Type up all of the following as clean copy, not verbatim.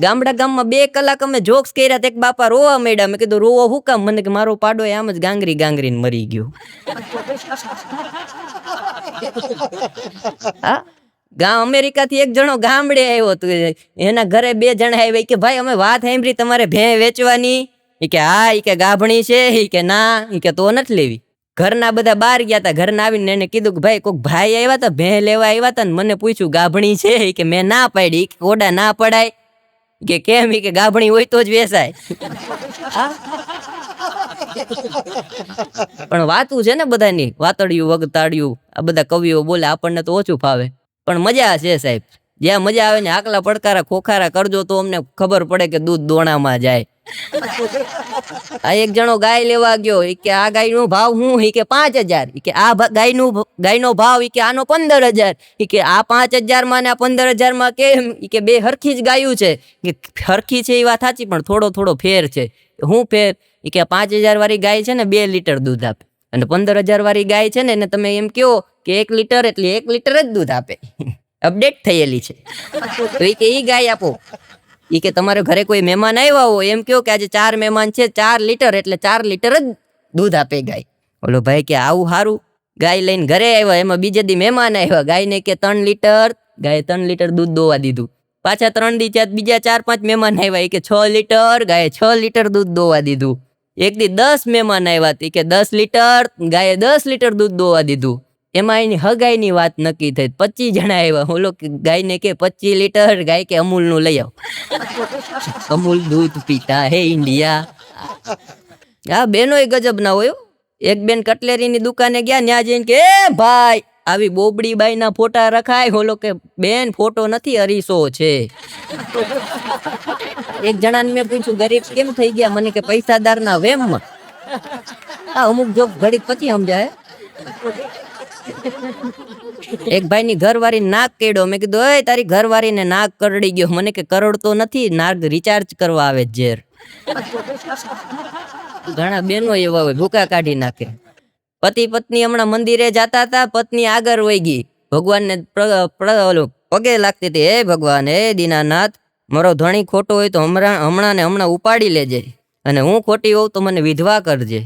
ગામડા ગામમાં 2 કલાક અમે જોક્સ કર્યા, એક બાપા રોવા માંડ્યા. મેં કીધું રોવો હું કામ? મને કે મારો પાડો આમ જ ગાંગરી ગાંગરીને મરી ગયો. હા, અમેરિકાથી એક જણો ગામડે આવ્યો હતો, એના ઘરે 2 જણા આવ્યા કે ભાઈ અમે વાત સાંભળી તમારે ભેં વેચવાની. ઈ કે હા, ઈ કે ગાભણી છે, ઈ કે ના, ઈ કે તો નથી લેવી. ઘરના બધા બહાર ગયા હતા, ઘરના આવીને એને કીધું કે ભાઈ કોઈક ભાઈ આવ્યા હતા, ભેં લેવા આવ્યા હતા ને મને પૂછ્યું ગાભણી છે, ઈ કે મેં ના પાડી. કોડા ના પડાય કે કેમ? ઈ કે ગાભણી હોય તો જ વેચાય. પણ વાતું છે ને બધાની, વાતડિયું વગતાડિયું આ બધા કવિઓ બોલે, આપણને તો ઓછું ફાવે, પણ મજા છે સાહેબ. જ્યાં મજા આવે ને આકલા પડકારા ખોખારા કરજો તો અમને ખબર પડે કે દૂધ દોણામાં જાય. આ એક જણો ગાય લેવા ગયો, ઈ કે આ ગાય નો ભાવ હું? ઈ કે 5000. ઈ કે આ ગાયનો ભાવ? ઈ કે આનો 15000. ઈ કે આ 5000 માં ને આ 15000 માં કેમ? ઈ કે 2 હરખી જ ગાયું છે. હરખી છે એ વાત સાચી, પણ થોડો થોડો ફેર છે. હું ફેર? ઈ કે 5000 વાળી ગાય છે ને 2 લીટર દૂધ આપે, અને 15000 વાળી ગાય છે ને એને તમે એમ કહો કે 1 લીટર એટલે 1 લીટર જ દૂધ આપે. અપડેટ થયેલી છે. તો ઈ કે ઈ ગાય આપો. ઈ કે તમારે ઘરે કોઈ મહેમાન આવ્યા હોય એમ કહો કે આજે 4 મહેમાન છે, 4 લીટર એટલે 4 લીટર જ દૂધ આપે ગાય. ઓલો ભાઈ કે આવું સારું. ગાય લઈને ઘરે આવ્યા, એમાં બીજે દી મહેમાન આવ્યા, ગાયને કે 3 લીટર. ગાય 3 લીટર દૂધ દોવા દીધું. પાછા 3 દી બીજા 4-5 મહેમાન આવ્યા, ઈ કે 6 લીટર. ગાયે 6 લીટર દૂધ દોવા દીધું. એક દી 10 મહેમાન આવ્યા, ઈ કે 10 લીટર. ગાયે 10 લીટર દૂધ દોવા દીધું. એમાં એની હગાઈની વાત નક્કી થઈ. 25 જણા આવ્યા. ઓલો ગાયને કે 25 લીટર. ગાય કે અમૂલ નું લઈ આવ. અમૂલ દૂધ પીતા હે ઇન્ડિયા. હા, બેનોય ગજબ ના હોય. એક બેન કટલેરીની દુકાને ગયા, ત્યાં જઈને કે એ ભાઈ આવી બોબડી બાઈ ના ફોટા રખાય? ઓલો કે બેન ફોટો નથી, અરીસો છે. એક જણાને મેં પૂછ્યું ગરીબ કેમ થઈ ગયા? મને કે પૈસાદાર ના વેમમાં. અમુક જોક ઘડીક પછી સમજાય. એક ભાઈ ની ઘરવાળી નાક કેડો. મેં કીધું ઓય તારી ઘરવાળી ને નાક કરડી ગયો. મને કે કરડતો નથી, નાક રિચાર્જ કરવા આવે ઝેર. ઘણા બેનો એવા હોય ભૂકા કાઢી નાખે. પતિ પત્ની હમણાં મંદિરે જતા હતા, પત્ની આગળ વહી ગઈ, ભગવાનને પગે લાગતી હતી, હે ભગવાન, હે દીનાનાથ, મારો ધણી ખોટો હોય તો હમણાં ને હમણાં ઉપાડી લેજે, અને હું ખોટી હોઉં તો મને વિધવા કરજે.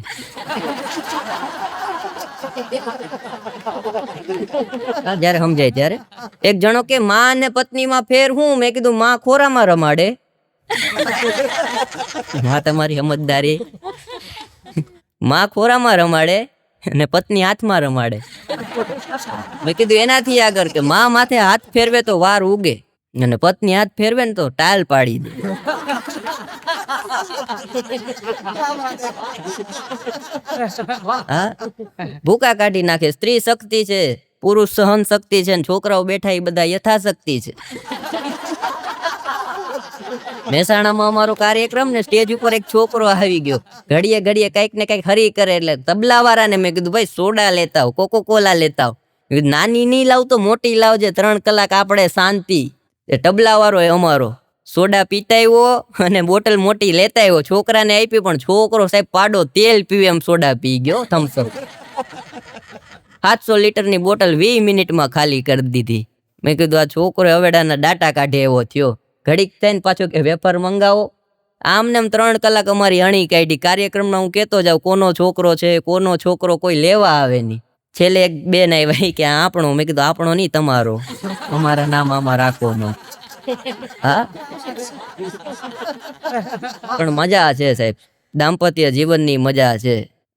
જયારે સમજાય ત્યારે. એક જણો કે માં ને પત્ની માં ફેર હું? મેં કીધું માં ખોરામાં રમાડે. માં તમારી સમજદારી. માં ખોરામાં રમાડે અને પત્ની હાથમાં રમાડે. મેં કીધું એનાથી આગળ કે માં માથે હાથ ફેરવે તો વાર ઉગે, અને પત્ની હાથ ફેરવે ને તો ટાલ પાડી દે. હા, ભૂકા કાઢી નાખે. સ્ત્રી શક્તિ છે, પુરુષ સહન શક્તિ છે, ને છોકરાઓ બેઠા એ બધા યથાશક્તિ છે. મહેસાણામાં અમારો કાર્યક્રમ ને સ્ટેજ ઉપર એક છોકરો આવી ગયો, ઘડીએ ઘડીએ કઈક ને કઈક હરી કરે. એટલે તબલા વાળાને મેં કીધું ભાઈ સોડા લેતા આવ, કોકો કોલા લેતા આવ. નાની નહીં લાવ તો મોટી લાવજે, 3 કલાક આપણે શાંતિ. એ તબલા વાળો અમારો સોડા પીતા આવ્યો અને બોટલ મોટી લેતા આવ્યો, છોકરાને આપી, પણ છોકરો સાહેબ પાડો તેલ પીવે એમ સોડા પી ગયો. થમ્સઅપ 700 લીટરની બોટલ 20 મિનિટમાં ખાલી કરી દીધી. મેં કીધું આ છોકરો હવેડાના ડાટા કાઢે એવો થયો. ઘડીક થઈને પાછો કે વેફર મંગાવો. આમને આમ 3 કલાક અમારી અણી કાઢી. કાર્યક્રમમાં હું કહેતો જાઉં કોનો છોકરો છે, કોનો છોકરો, કોઈ લેવા આવે નહીં. છેલ્લે એક બેન આવી કે આપણો. મેં કીધું આપણો નહીં, તમારો, અમારા નામ આમાં રાખો ન. હા, પણ મજા છે સાહેબ, દાંપત્ય જીવનની મજા છે.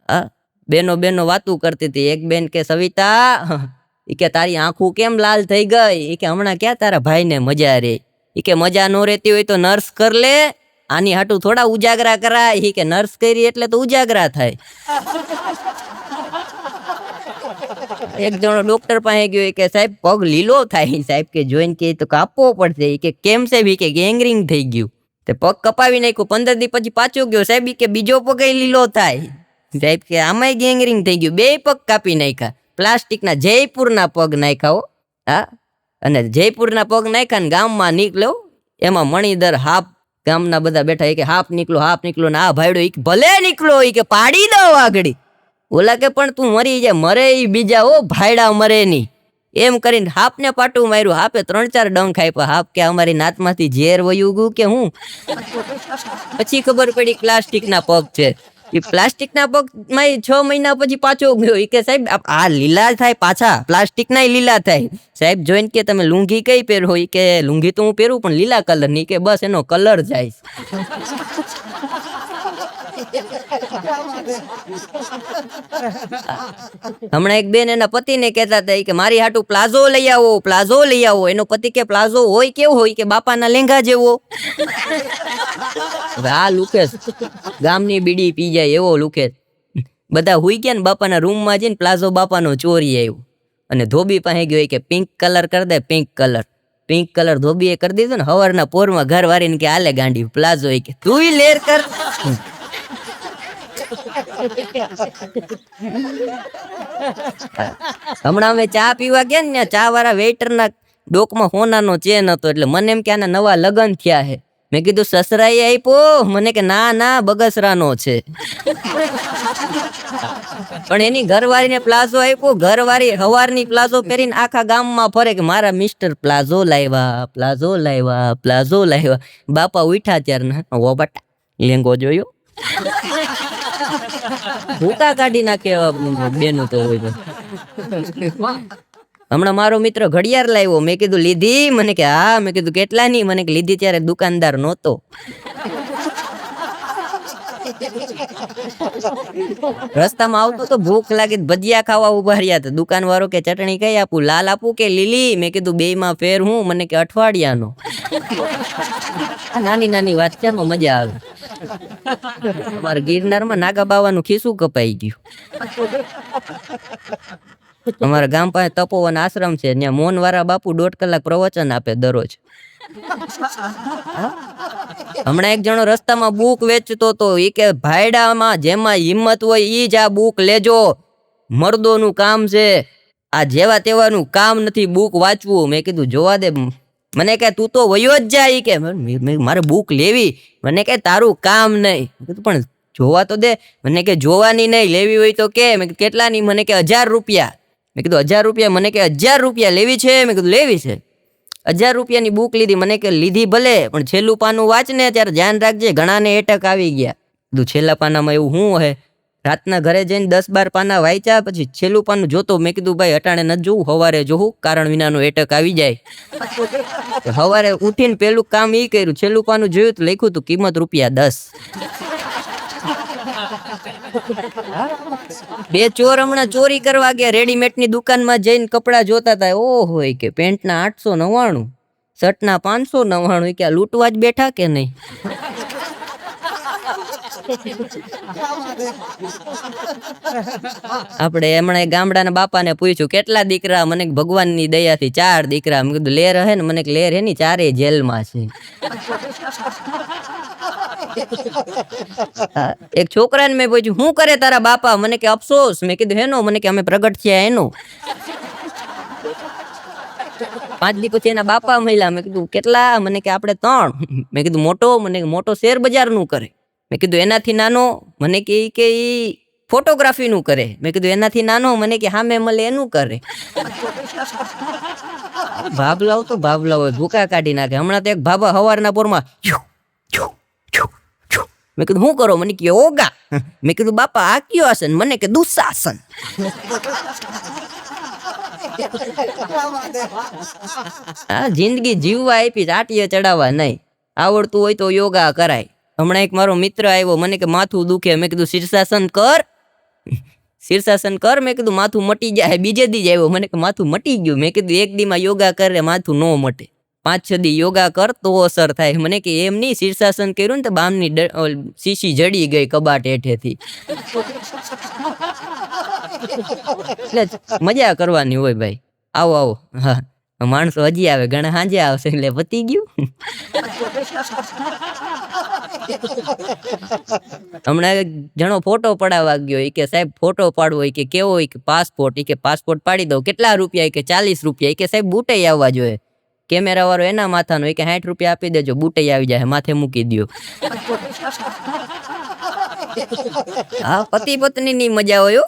હા, બેનો બેનો વાતું કરતી હતી. એક બેન કે સવિતા, ઈ કે તારી આંખું કેમ લાલ થઈ ગઈ? ઈ કે હમણાં ક્યાં તારા ભાઈને મજા રે. ઈ કે મજા નો રહેતી હોય તો નર્સ કર લે, આની હાટું થોડા ઉજાગરા કરાય. ઈ કે નર્સ કરી એટલે તો ઉજાગરા થાય. એક જણો ડોક્ટર પાસે ગયો, કે સાહેબ પગ લીલો થાય. સાહેબ કે જોઈને કે તો કાપવો પડશે. ઈ કે કેમ સાહેબ? ઈ કે ગેંગરિંગ થઈ ગયું. તે પગ કપાવી નાખ્યું. 15 દી પછી પાછો ગયો. સાહેબ ઈ કે બીજો પગ લીલો થાય. સાહેબ કે આમાંય ગેંગરિંગ થઈ ગયું, 2 પગ કાપી નાખ્યા. પ્લાસ્ટિકના જયપુરના પગ નાખ્યા. હા, અને જયપુરના પગ નાખ્યા ને ગામમાં નીકળ્યો. એમાં મણીધર હાફ, ગામના બધા બેઠા. કે હાફ નીકળો, હાફ નીકળો. ને આ ભાઈડો ભલે નીકળો, ઈ કે પાડી દો આગળ. ઓલા કે પણ તું મરી જાય. મરે ઈ બીજા, ઓ ભાઈડા મરે ની. એમ કરીને હાપને પાટું માર્યું. હાપે 3-4 ડંખ આપ્યા. હાપ કે અમારી નાતમાંથી ઝેર વયું ગયું કે હું. પછી ખબર પડી પ્લાસ્ટિકના પગ છે. એ પ્લાસ્ટિકના પગમાં 6 મહિના પછી પાછો ગયો. એ કે સાહેબ આ લીલા થાય પાછા, પ્લાસ્ટિકના લીલા થાય. સાહેબ જોઈને કે તમે લુંગી કઈ પહેરો? એ કે લુંગી તો હું પહેરું પણ લીલા કલરની. કે બસ એનો કલર જાય. હમણાં એક બેન એના પતિને કહેતા હતા કે મારી હાટુ પ્લાઝો લઈ આવો, પ્લાઝો લઈ આવો. એનો પતિ કે પ્લાઝો હોય કેવો હોય? કે બાપાના લેંઘા જેવો. આ લુકેશ ગામની બીડી પી જાય એવો લુકેશ. બધા હુઈ ગયા ને બાપાના રૂમમાં જઈને પ્લાઝો બાપાનો ચોરી આવ્યો અને ધોબી પાસે ગયો કે પિંક કલર કરી દે, પિંક કલર. પિંક કલર ધોબીએ કરી દીધો ને. હવારના પોરમાં ઘર વાળીને કે હાલે ગાંડી પ્લાઝો. કે તું લેર કર. હમણાં અમે ચા પીવા ગયા ને, ચા વાળા વેઇટરના ડોકમાં હોનાનો ચેન હતો. એટલે મને એમ કે આના નવા લગ્ન થયા છે. મેં કીધું સસરાએ આપ્યો? મને કે ના ના બગસરાનો છે. પણ એની ઘરવાળીને પ્લાઝો આપ્યો. ઘરવાળી હવારની પ્લાઝો પહેરીને આખા ગામમાં ફરે કે મારા મિસ્ટર પ્લાઝો લાવ્યા, પ્લાઝો લાવ્યા, પ્લાઝો લાવ્યા. બાપા ઉઠ્યા ત્યારના ઓ બટા લેંગો જોયો. ભૂકા કાઢી નાખે બેનું તો હોય. હમણાં મારો મિત્ર ઘડિયાળ લાવ્યો. મેં કીધું લીધી? મને કે હા. મેં કીધું કેટલાની? મને કે લીધી ત્યારે દુકાનદાર નહોતો. રસ્તામાં આવતો તો ભૂખ લાગી, ભજીયા ખાવા ઉભા રહ્યા હતા. દુકાન વાળો કે ચટણી કઈ આપું, લાલ આપું કે લીલી? મેં કીધું બેયમાં ફેર હું? મને કે અઠવાડિયાનો. નાની નાની વાત છે, મજા આવે. અમારે ગિરનારમાં નાગા બાવાનું ખિસ્સું કપાઈ ગયું. અમારા ગામ પાસે તપોવન આશ્રમ છે, ત્યાં મૌનવાળા બાપુ 1.5 કલાક પ્રવચન આપે દરરોજ. હમણાં એક જણો રસ્તામાં બુક વેચતો હતો. એ કે ભાયડામાં જેમાં હિંમત હોય ઈ જ આ બુક લેજો, મર્દોનું કામ છે, આ જેવા તેવાનું કામ નથી બુક વાંચવું. મેં કીધું જોવા દે. મને કે તું તો વયો જ જાય. કે મારે બુક લેવી? મને કે તારું કામ નહીં. પણ જોવા તો દે. મને કે જોવાની નહીં, લેવી હોય તો કે. મેં કેટલાની? મને કે 1000 રૂપિયા. મેં કીધું 1000 રૂપિયા? મને કે 1000 રૂપિયા લેવી છે? મેં કીધું લેવી છે. 1000 રૂપિયાની બુક લીધી. મને કે લીધી ભલે, પણ છેલ્લું પાનું વાંચ ને ત્યારે ધ્યાન રાખજે, ઘણાને એટક આવી ગયા. કીધું છેલ્લા પાનામાં એવું શું હે? રાતના ઘરે જઈને 10-12 પાના વાંચ્યા, પછી છેલ્લું પાનું જોતો. મેં કીધું ભાઈ અટાણે નથી જોવું, સવારે જોવું, કારણ વિનાનો એટક આવી જાય. સવારે ઉઠીને પેલું કામ ઈ કર્યું, છેલ્લું પાનું જોયું તો લખ્યું હતું કિંમત ₹10. બે ચોર હમણાં ચોરી કરવા ગયા. રેડીમેડની દુકાનમાં જઈને કપડા જોતા હતા. ઓહો કે પેન્ટના 899, શર્ટના 599. કે લૂંટવા જ બેઠા કે નહીં? આપણે હમણાં ગામડાના બાપાને પૂછ્યું કેટલા દીકરા? મને ભગવાનની દયાથી 4 દીકરા. મેં કીધું લેર હે ને? મને લેર હે ની 4 જેલમાં છે. એક છોકરાને મેં પૂછ્યું શું કરે તારા બાપા? મને કે અફસોસ. મેં કીધું હેનો? મને કે અમે પ્રગટ થયા એનો. 5 દી પછી એના બાપા મળ્યા. મેં કીધું કેટલા? મને કે આપણે 3. મેં કીધું મોટો? મને કે મોટો શેર બજાર નું કરે. મેં કીધું એનાથી નાનો? મને કે ઈ ફોટોગ્રાફી નું કરે. મેં કીધું એનાથી નાનો? મને કે સામે મળે એનું કરે. ભાભલાઓ તો ભાભલાઓ ભૂકા કાઢી નાખે. હમણાં તો એક ભાભા હવારના પોરમાં મેં કીધું શું કરો? મને કે યોગા. મેં કીધું બાપા આ કયો આસન? મને કે દુશાસન. આ જિંદગી જીવવા આપી, આટીએ ચડાવવા નહીં. આવડતું હોય તો યોગા કરાય. હમણાં એક મારો મિત્ર આવ્યો. મને કે માથું દુખે. મેં કીધું શીર્ષાસન કર, શીર્ષાસન કર. મેં કીધું માથું મટી જાય. બીજે દી જ આવ્યો. મને કે માથું મટી ગયું. મેં કીધું 1 દીમાં યોગા કરે માથું ન મટે, 5-6 દી યોગા કર તો અસર થાય. મને કે એમ નહીં, શીર્ષાસન કર્યું ને તો બામની શીશી જડી ગઈ કબાટ હેઠેથી. એટલે મજા કરવાની હોય ભાઈ. આવો આવો. હા માણસો હજી આવે, ઘણા સાંજે આવશે એટલે પતી ગયું. હમણાં જણો ફોટો પડાવવા ગયો. કે સાહેબ ફોટો પાડવો કે કેવો? કે પાસપોર્ટ. કે પાસપોર્ટ પાડી દઉં. કેટલા રૂપિયા? કે 40 રૂપિયા. કે સાહેબ બુટે આવવા જોઈએ. કેમેરા વાળો એના માથાનો. કે 60 રૂપિયા આપી દેજો, બુટે આવી જાય, માથે મૂકી દો. હા પતિ પત્ની ની મજા હોય.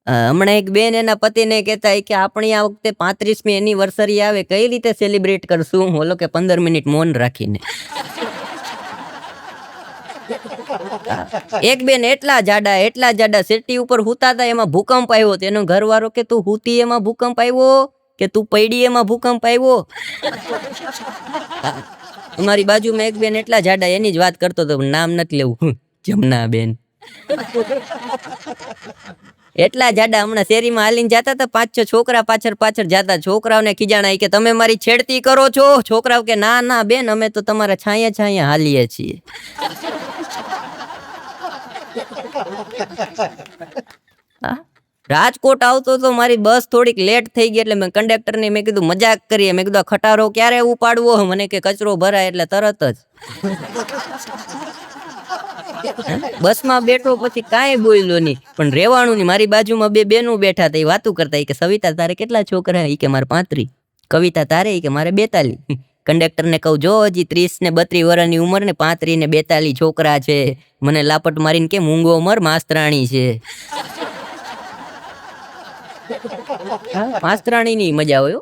હમણાં એક બેન એના પતિને કહેતા હોય કે આપણી આ વખતે 35મી એનિવર્સરી આવે, કઈ રીતે સેલિબ્રેટ કરશું? ઓલો કે 15 મિનિટ મૌન રાખીને. એક બેન એટલા જાડા સેટી ઉપર હુતા હતા, એમાં ભૂકંપ આવ્યો. તેનો ઘરવાળો કે તું હુતી એમાં ભૂકંપ આવ્યો કે તું પડી એમાં ભૂકંપ આવ્યો? અમારી બાજુમાં એક બેન એટલા જાડા, એની જ વાત કરતો હતો, નામ નથી લેવું, જમના બેન. એટલા જાડા, હમણાં શેરીમાં હાલીને જતા હતા, 5-6 છોકરા પાછળ જતા. છોકરાઓને ખીજાણા કે તમે મારી છેડતી કરો છો? છોકરાઓ કે ના ના બેન, અમે તો તમારા છાયા હાલીએ છીએ. રાજકોટ આવતો તો મારી બસ થોડીક લેટ થઈ ગઈ, એટલે મેં કંડક્ટરને મેં કીધું મજાક કરીએ, મેં કીધું ખટારો ક્યારે ઉપાડવો? મને કે કચરો ભરાય એટલે તરત જ. બસમાં બેઠો પછી કાંઈ બોલ્યો નહીં, પણ રેવાનું નહીં. મારી બાજુમાં બે બેનું બેઠા હતા, એ વાતું કરતા કે સવિતા તારે કેટલા છોકરા? એ કે મારે 35. કવિતા તારે? કે મારે 42. કંડક્ટરને કહું જો હજી 30 ને 32 વર્ષની ઉંમર ને 35 ને 42 છોકરા છે, મને લાપટ મારીને કે મૂંગો મર, માસ્તરાણી છે. માસ્તરાણીની મજા હોય.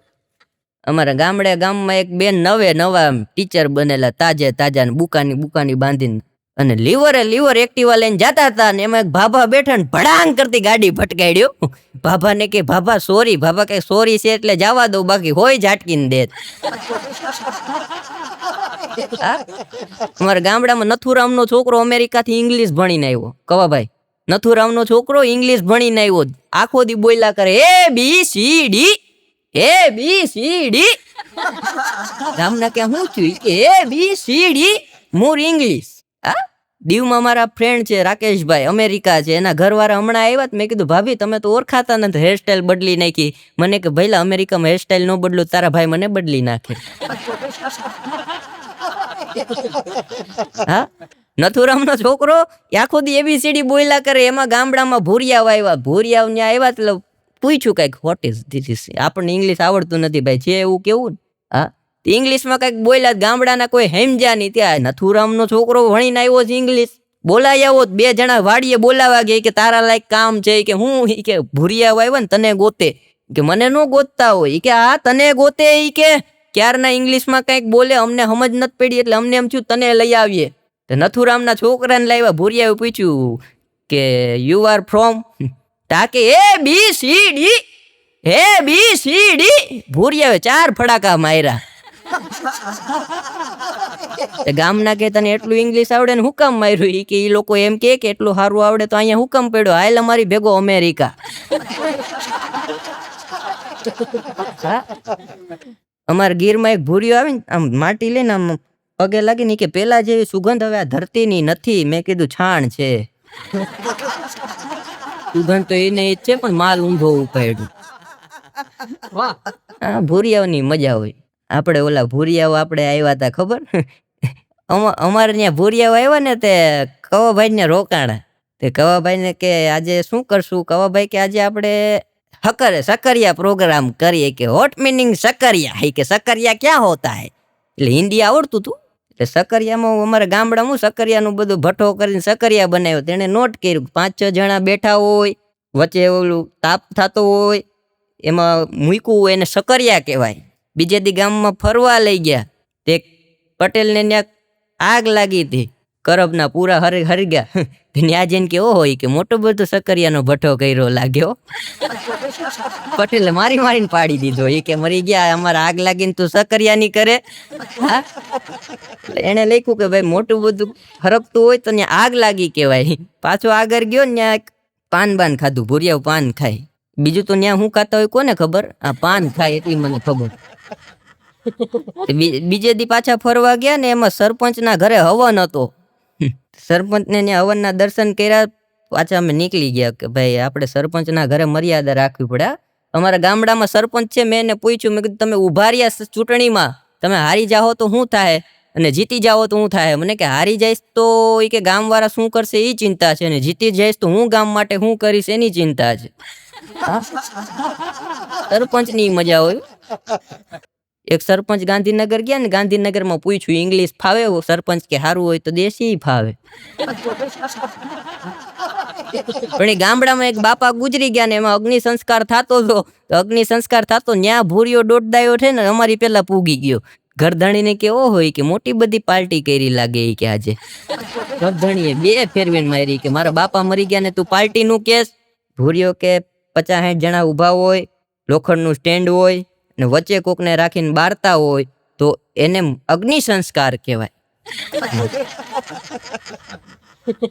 અમારા ગામમાં એક બેન નવા ટીચર બનેલા, તાજા બુકાની બાંધીને, અને લીવર એક્ટિવા લઈને જતા હતા, ને એમાં એક ભાભા બેઠા ને ભડાંગ કરતી ગાડી ભટકાડ્યો. ભાભાને કે ભાભા સોરી. ભાભા કે સોરી છે એટલે જવા દો, બાકી હોય ઝાટકીને દે. અમારા ગામડામાં નથુરામનો છોકરો અમેરિકાથી ઇંગ્લિશ ભણીને આવ્યો. કવાભાઈ, નથુરામનો છોકરો ઇંગ્લિશ ભણીને આવ્યો, આખો દી બોલ્યા કરે ABCD. ગામના કે શું થયું? કે ABCD મોર ઇંગ્લિશ. દીવમાં મારા ફ્રેન્ડ છે રાકેશભાઈ, અમેરિકા છે, એના ઘરવાળા હમણાં આવ્યા. મેં કીધું ભાભી તમે તો ઓળખાતા નથી, હેરસ્ટાઈલ બદલી નાખી. મને કે ભઈલા અમેરિકામાં હેરસ્ટાઈલ ન બદલું, તારા ભાઈ મને બદલી નાખે. હા, નથુરામનો છોકરો આખો દી ABCD બોલ્યા કરે. એમાં ગામડામાં ભૂરિયાવ ત્યાં આવ્યા, એટલે પૂછ્યું કઈક વોટ ઇઝ ધીસ? આપણને ઇંગ્લિશ આવડતું નથી ભાઈ, છે એવું કેવું? હા, ઇંગ્લિશમાં કઈક બોલ્યા, ગામડાના કોઈ સમજ્યા નહીં. ત્યાં નથુરામનો છોકરો ભણીને આવ્યો છે, ઇંગ્લિશ બોલાય આવો. 2 જણા વાડીએ બોલાવા ગયા કે તારા લાયક કામ છે, કે હું કે ભૂરિયાવ આવ્યો ને તને ગોતે, કે મને ન ગોતતા હોય, કે હા તને ગોતે. કે ક્યારના ઇંગ્લિશમાં કઈક બોલે, અમને સમજ નથી પડી, એટલે અમને એમ થયું તને લઈ આવીએ. તો નથુરામના છોકરાને લાવ્યા. ભૂરિયાએ પૂછ્યું કે યુ આર ફ્રોમ? તાકે ABCD. ભૂરિયાએ 4 ફડાકા માર્યા. ગામના કે તને એટલું ઇંગ્લિશ આવડે ને હું કામ માર્યું? કે ઈ લોકો એમ કે એટલું સારું આવડે તો અહીંયા હું કામ પડ્યો? હાલ અમારી ભેગો અમેરિકા. અમારા ગીરમાં એક ભૂરિયો આવે ને, આમ માટી લઈને આમ પગે લાગી ને, કે પેલા જેવી સુગંધ હવે આ ધરતીની નથી. મેં કીધું છાણ છે. સુગંધ તો એને જ છે, પણ માલ ઊંધો ઉપાડ્યું. હા, ભૂરિયાઓની મજા હોય. આપણે ઓલા ભૂરિયાઓ આપણે આવ્યા હતા ખબર? અમારે ત્યાં ભૂરિયાઓ આવ્યા ને, તે કવાભાઈ ને રોકાણા. તે કવાભાઈ ને કે આજે શું કરશું? કવાભાઈ કે આજે આપણે सकरिया प्रोग्राम કરીએ. કે હોટ મીનિંગ सकरिया? કે सकरिया ક્યાં હોતા હે? એટલે હિન્દી આવડતું હતું. એટલે सकरियाમાં અમારા ગામડામાં सकरियाનું બધું ભઠ્ઠો કરીને सकरिया બનાવ્યો. તેણે નોટ કર્યું, 5-6 જણા બેઠા હોય, વચ્ચે ઓલું તાપ થતો હોય, એમાં મૂક્યું હોય, એને सकरिया કહેવાય. બીજે દી ગામમાં ફરવા લઈ ગયા. તે પટેલને ત્યાં આગ લાગી હતી, કરબના પૂરા હરી ગયા. ત્યાં જઈને કે ઓહો, કે મોટો બધો सकरियाનો ભઠ્ઠો કર્યો લાગ્યો. પટેલે મારીને પાડી દીધો. એ કે મરી ગયા, અમારે આગ લાગીને તું सकरिया ની કરે. હા, એને લખ્યું કે ભાઈ મોટું બધું હરકતું હોય તો ત્યાં આગ લાગી કહેવાય. પાછો આગળ ગયો ને, ત્યાં પાન ખાધું. ભૂરિયાઓ પાન ખાય, બીજું તો ત્યાં શું ખાતા હોય કોને ખબર? આ પાન ખાય એટલી મને ખબર. બીજે દી પાછા ફરવા ગયા ને, એમાં સરપંચના ઘરે હવન હતો. સરપંચને ત્યાં હવનના દર્શન કર્યા. પાછા અમે નીકળી ગયા કે ભાઈ આપણે સરપંચના ઘરે મર્યાદા રાખવી પડે. અમારા ગામડામાં સરપંચ છે, મેં એને પૂછ્યું, મેં કીધું તમે ઉભા રહ્યા ચૂંટણીમાં, તમે હારી જાઓ તો શું થાય અને જીતી જાઓ તો શું થાય? મને કે હારી જઈશ તો એ કે ગામવાળા શું કરશે એ ચિંતા છે, ને જીતી જઈશ તો હું ગામ માટે શું કરીશ એની ચિંતા છે. સરપંચની મજા હોય. એક સરપંચ ગાંધીનગર ગયા ને ગાંધીનગરમાં પૂછ્યું ઇંગ્લિશ ફાવે? સરપંચ કે સારું હોય તો દેશી ફાવે. પણ એ ગામડામાં એક બાપા ગુજરી ગયા ને એમાં અગ્નિ સંસ્કાર થતો હતો. તો અગ્નિ સંસ્કાર થતો ન્યા ભૂરિયો દોડદાયો છે ને અમારી પેલા પૂગી ગયો. ઘરધણીને કેવો હોય કે મોટી બધી પાર્ટી કરી લાગે કે આજે. ઘરધણીએ 2 ફેરવીને મારી કે મારા બાપા મરી ગયા ને તું પાર્ટી નું કેસ. ભૂરિયો કે 50-60 જણા ઉભા હોય, લોખંડનું સ્ટેન્ડ હોય ને વચ્ચે કોકને રાખીને બારતા હોય તો એને અગ્નિ સંસ્કાર કહેવાય.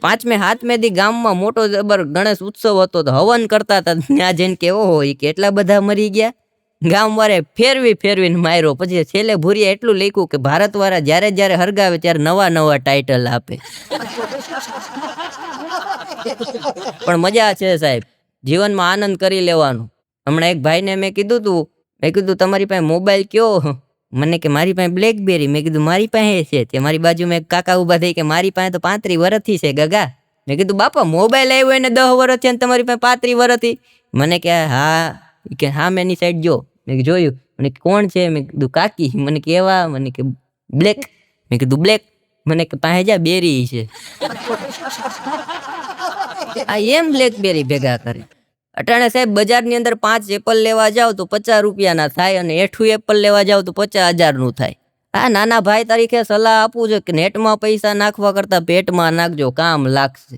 5મે 7મે દી ગામમાં મોટો જબર ગણેશ ઉત્સવ હતો તો હવન કરતા હતા. ત્યાં જઈને કેવો હોય કે એટલા બધા મરી ગયા. ગામ વાળે ફેરવીને માર્યો. પછી છેલ્લે ભૂરિયા એટલું લખ્યું કે ભારત વાળા જ્યારે જ્યારે હરગાવે ત્યારે નવા ટાઇટલ આપે. પણ મજા છે સાહેબ, જીવનમાં આનંદ કરી લેવાનો. હમણાં એક ભાઈને મેં કીધું તમારી પાસે મોબાઈલ કયો? મને કે મારી પાસે બ્લેકબેરી. મેં કીધું મારી પાસે છે. તે મારી બાજુમાં એક કાકા ઉભા થઈ કે મારી પાસે તો 35 વર્ષથી છે ગગા. મેં કીધું બાપા મોબાઈલ આવ્યો એને 10 વર્ષ છે ને તમારી પાસે 35 વર્ષથી? મને કે હા મેની સાઈડ જો. મેં જોયું. મને કોણ છે? મેં કીધું કાકી. મને કેવા? મને કે બ્લેક. મેં કીધું બ્લેક. મને કે પાસે જા બેરી છે. આ એમ બ્લેકબેરી ભેગા કરે. અટાણે સાહેબ બજારની અંદર 5 એપલ લેવા જાવ તો 50 રૂપિયાના થાય અને 8 એપલ લેવા જાવ તો 50,000 નું થાય. આ નાના ભાઈ તરીકે સલાહ આપું છે કે નેટમાં પૈસા નાખવા કરતા પેટમાં નાખજો, કામ લાગશે.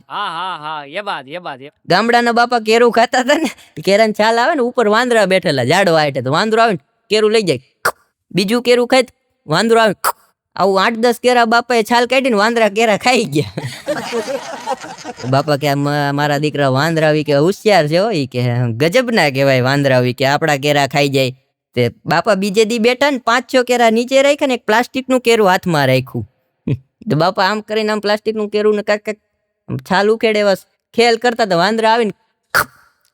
ગામડાના બાપા કેરું ખાતા હતા ને, કેરાની છાલ આવે ને ઉપર વાંદરા બેઠેલા ઝાડવા હેઠે, તો વાંદરો આવે ને કેરું લઈ જાય, બીજું કેરું ખાય વાંદરો આવે. આવું 8-10 કેરા બાપાએ છાલ કાઢીને વાંદરા કેરા ખાઈ ગયા. બાપા કે મારા દીકરા વાંદરા કે હોશિયાર છે હો, કે ગજબ ના કહેવાય વાંદરા કે આપડા કેરા ખાઈ જાય. તે બાપા બીજે દી બેઠા ને 5-6 કેરા નીચે રાખ્યા ને એક પ્લાસ્ટિકનું કેરું હાથમાં રાખ્યું. તો બાપા આમ કરીને આમ પ્લાસ્ટિકનું કેરું ને કાંક છાલ ઉખેડે એવા ખેલ કરતા હતા. વાંદરા આવીને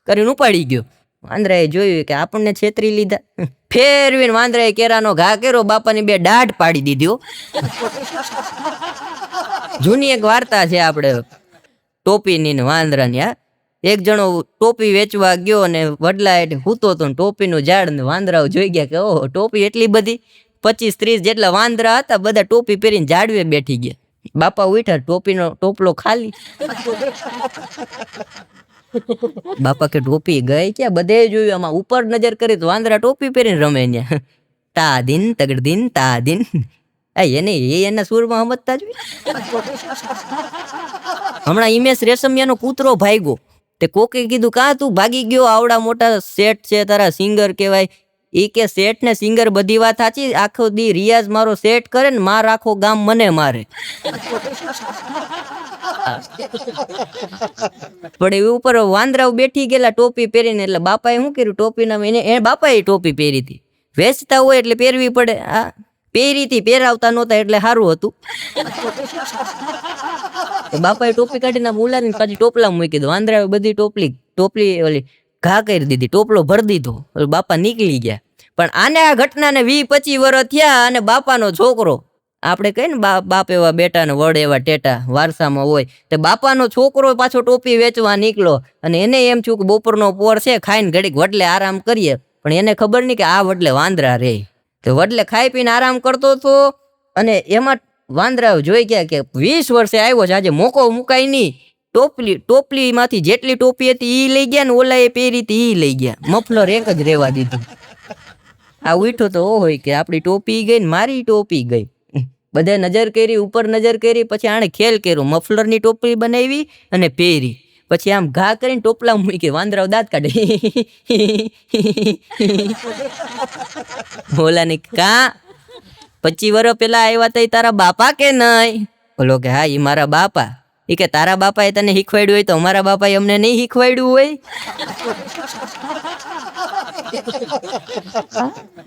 કરીને ઉપાડી ગયો. વાંદરાએ જોયું કે આપણને છેતરી લીધા. ફેરવીને વાંદરાએ કેરાનો ઘા કર્યો, બાપાની 2 દાઢ પાડી દીધી. જૂની એક વાર્તા છે આપણે ટોપીની ને વાંદરાની. એક જણો ટોપી વેચવા ગયો અને વડલા એટલે હૂતો હતો ને ટોપીનું ઝાડ ને વાંદરાઓ જોઈ ગયા કે ઓહો ટોપી એટલી બધી. 25-30 જેટલા વાંદરા હતા, બધા ટોપી પહેરીને ઝાડવે બેઠી ગયા. બાપા ઉઠ્યા, ટોપીનો ટોપલો ખાલી. બાપા કે ટોપી ગઈ ક્યાં? બધે જોયું, આમાં ઉપર નજર કરી તો વાંદરા ટોપી પહેરીને રમે ત્યાં. તા દિન તગડદિન તા દિન. એના સુરમાં સમજતા જોઈએ. હમણાં હિમેશ રેશમિયાનો કૂતરો ભાગ્યો. તે કોકે કીધું કા તું ભાગી ગયો? આવડા મોટા શેઠ છે, તારા સિંગર કહેવાય. એ કે શેઠ ને સિંગર બધી વાત સાચી, આખો દી રિયાઝ મારો શેઠ કરે ને માર આખો ગામ મને મારે. પણ એ ઉપર વાંદરાઓ બેઠી ગયેલા ટોપી પહેરીને. એટલે બાપાએ શું કર્યું, ટોપીના એને બાપાએ ટોપી પહેરી હતી. વેચતા હોય એટલે પહેરવી પડે. આ પહેરી હતી, પહેરાવતા નહોતા એટલે સારું હતું. બાપાએ ટોપી કાઢીને ઉલારીને પાછી ટોપલા મૂકી દીધું. વાંદરાએ બધી ટોપલી ઓલી ઘા કરી દીધી, ટોપલો ભરી દીધો. બાપા નીકળી ગયા. પણ આને આ ઘટનાને 20-25 વર્ષ થયા અને બાપાનો છોકરો, આપણે કહીએ ને બાપ એવા બેટા ને વડ એવા ટેટા વારસામાં હોય, તે બાપાનો છોકરો પાછો ટોપી વેચવા નીકળો. અને એને એમ થયું કે બપોરનો પોર છે, ખાઈને ઘડીક વડલે આરામ કરીએ. પણ એને ખબર નહીં કે આ વડલે વાંદરા રે. તો વડલે ખાઈ પીને આરામ કરતો હતો અને એમાં વાંદરા જોઈ ગયા કે 20 વર્ષે આવ્યો છે, આજે મોકો મુકાય નહીં. ટોપલી માંથી જેટલી ટોપી હતી ઈ લઈ ગયા ને ઓલા એ પહેરી હતી ઈ લઈ ગયા. મફલર એક જ રહેવા દીધું. આ ઉઠો તો હોય કે આપડી ટોપી ગઈ ને મારી ટોપી ગઈ. બધા નજર કરી, ઉપર નજર કરી, પછી આણે ખેલ કર્યો, મફલર ની ટોપી બનાવી અને પહેરી. પછી આમ ઘા કરીને ટોપલા મૂકી, વાંદરાઓ દાંત કાઢે. ઓલા ની કા 25 વર્ષ પેલા આવ્યા તા તારા બાપા કે નહીં? બોલો કે હા, ઈ મારા બાપા. એ કે તારા બાપાએ તને શીખવાડ્યું હોય તો અમારા બાપાએ અમને નહીં શીખવાડ્યું હોય?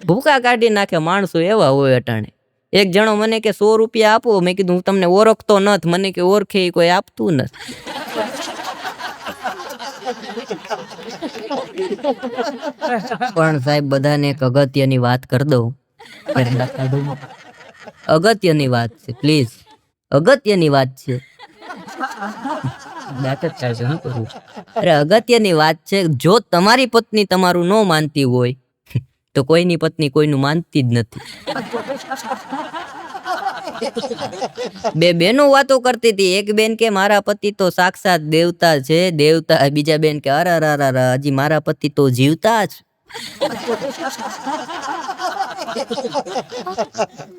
ભૂકા કાઢી નાખે માણસો એવા હોય અટાણે. એક જણો મને કે 100 રૂપિયા આપો. મેં કીધું હું તમને ઓળખતો નથી. મને કે ઓળખે કોઈ આપતું નથી. પણ સાહેબ બધાને એક અગત્યની વાત કરી દઉં. અગત્યની વાત છે, પ્લીઝ, અગત્યની વાત છે. અરે અગત્યની વાત છે. જો તમારી પત્ની તમારું ન માનતી હોય તો કોઈની પત્ની કોઈનું માનતી જ નથી. બે બેનો વાતો કરતી હતી. એક બેન કે મારા પતિ તો સાક્ષાત દેવતા છે, દેવતા. બીજા બેન કે અરે હજી મારા પતિ તો જીવતા જ.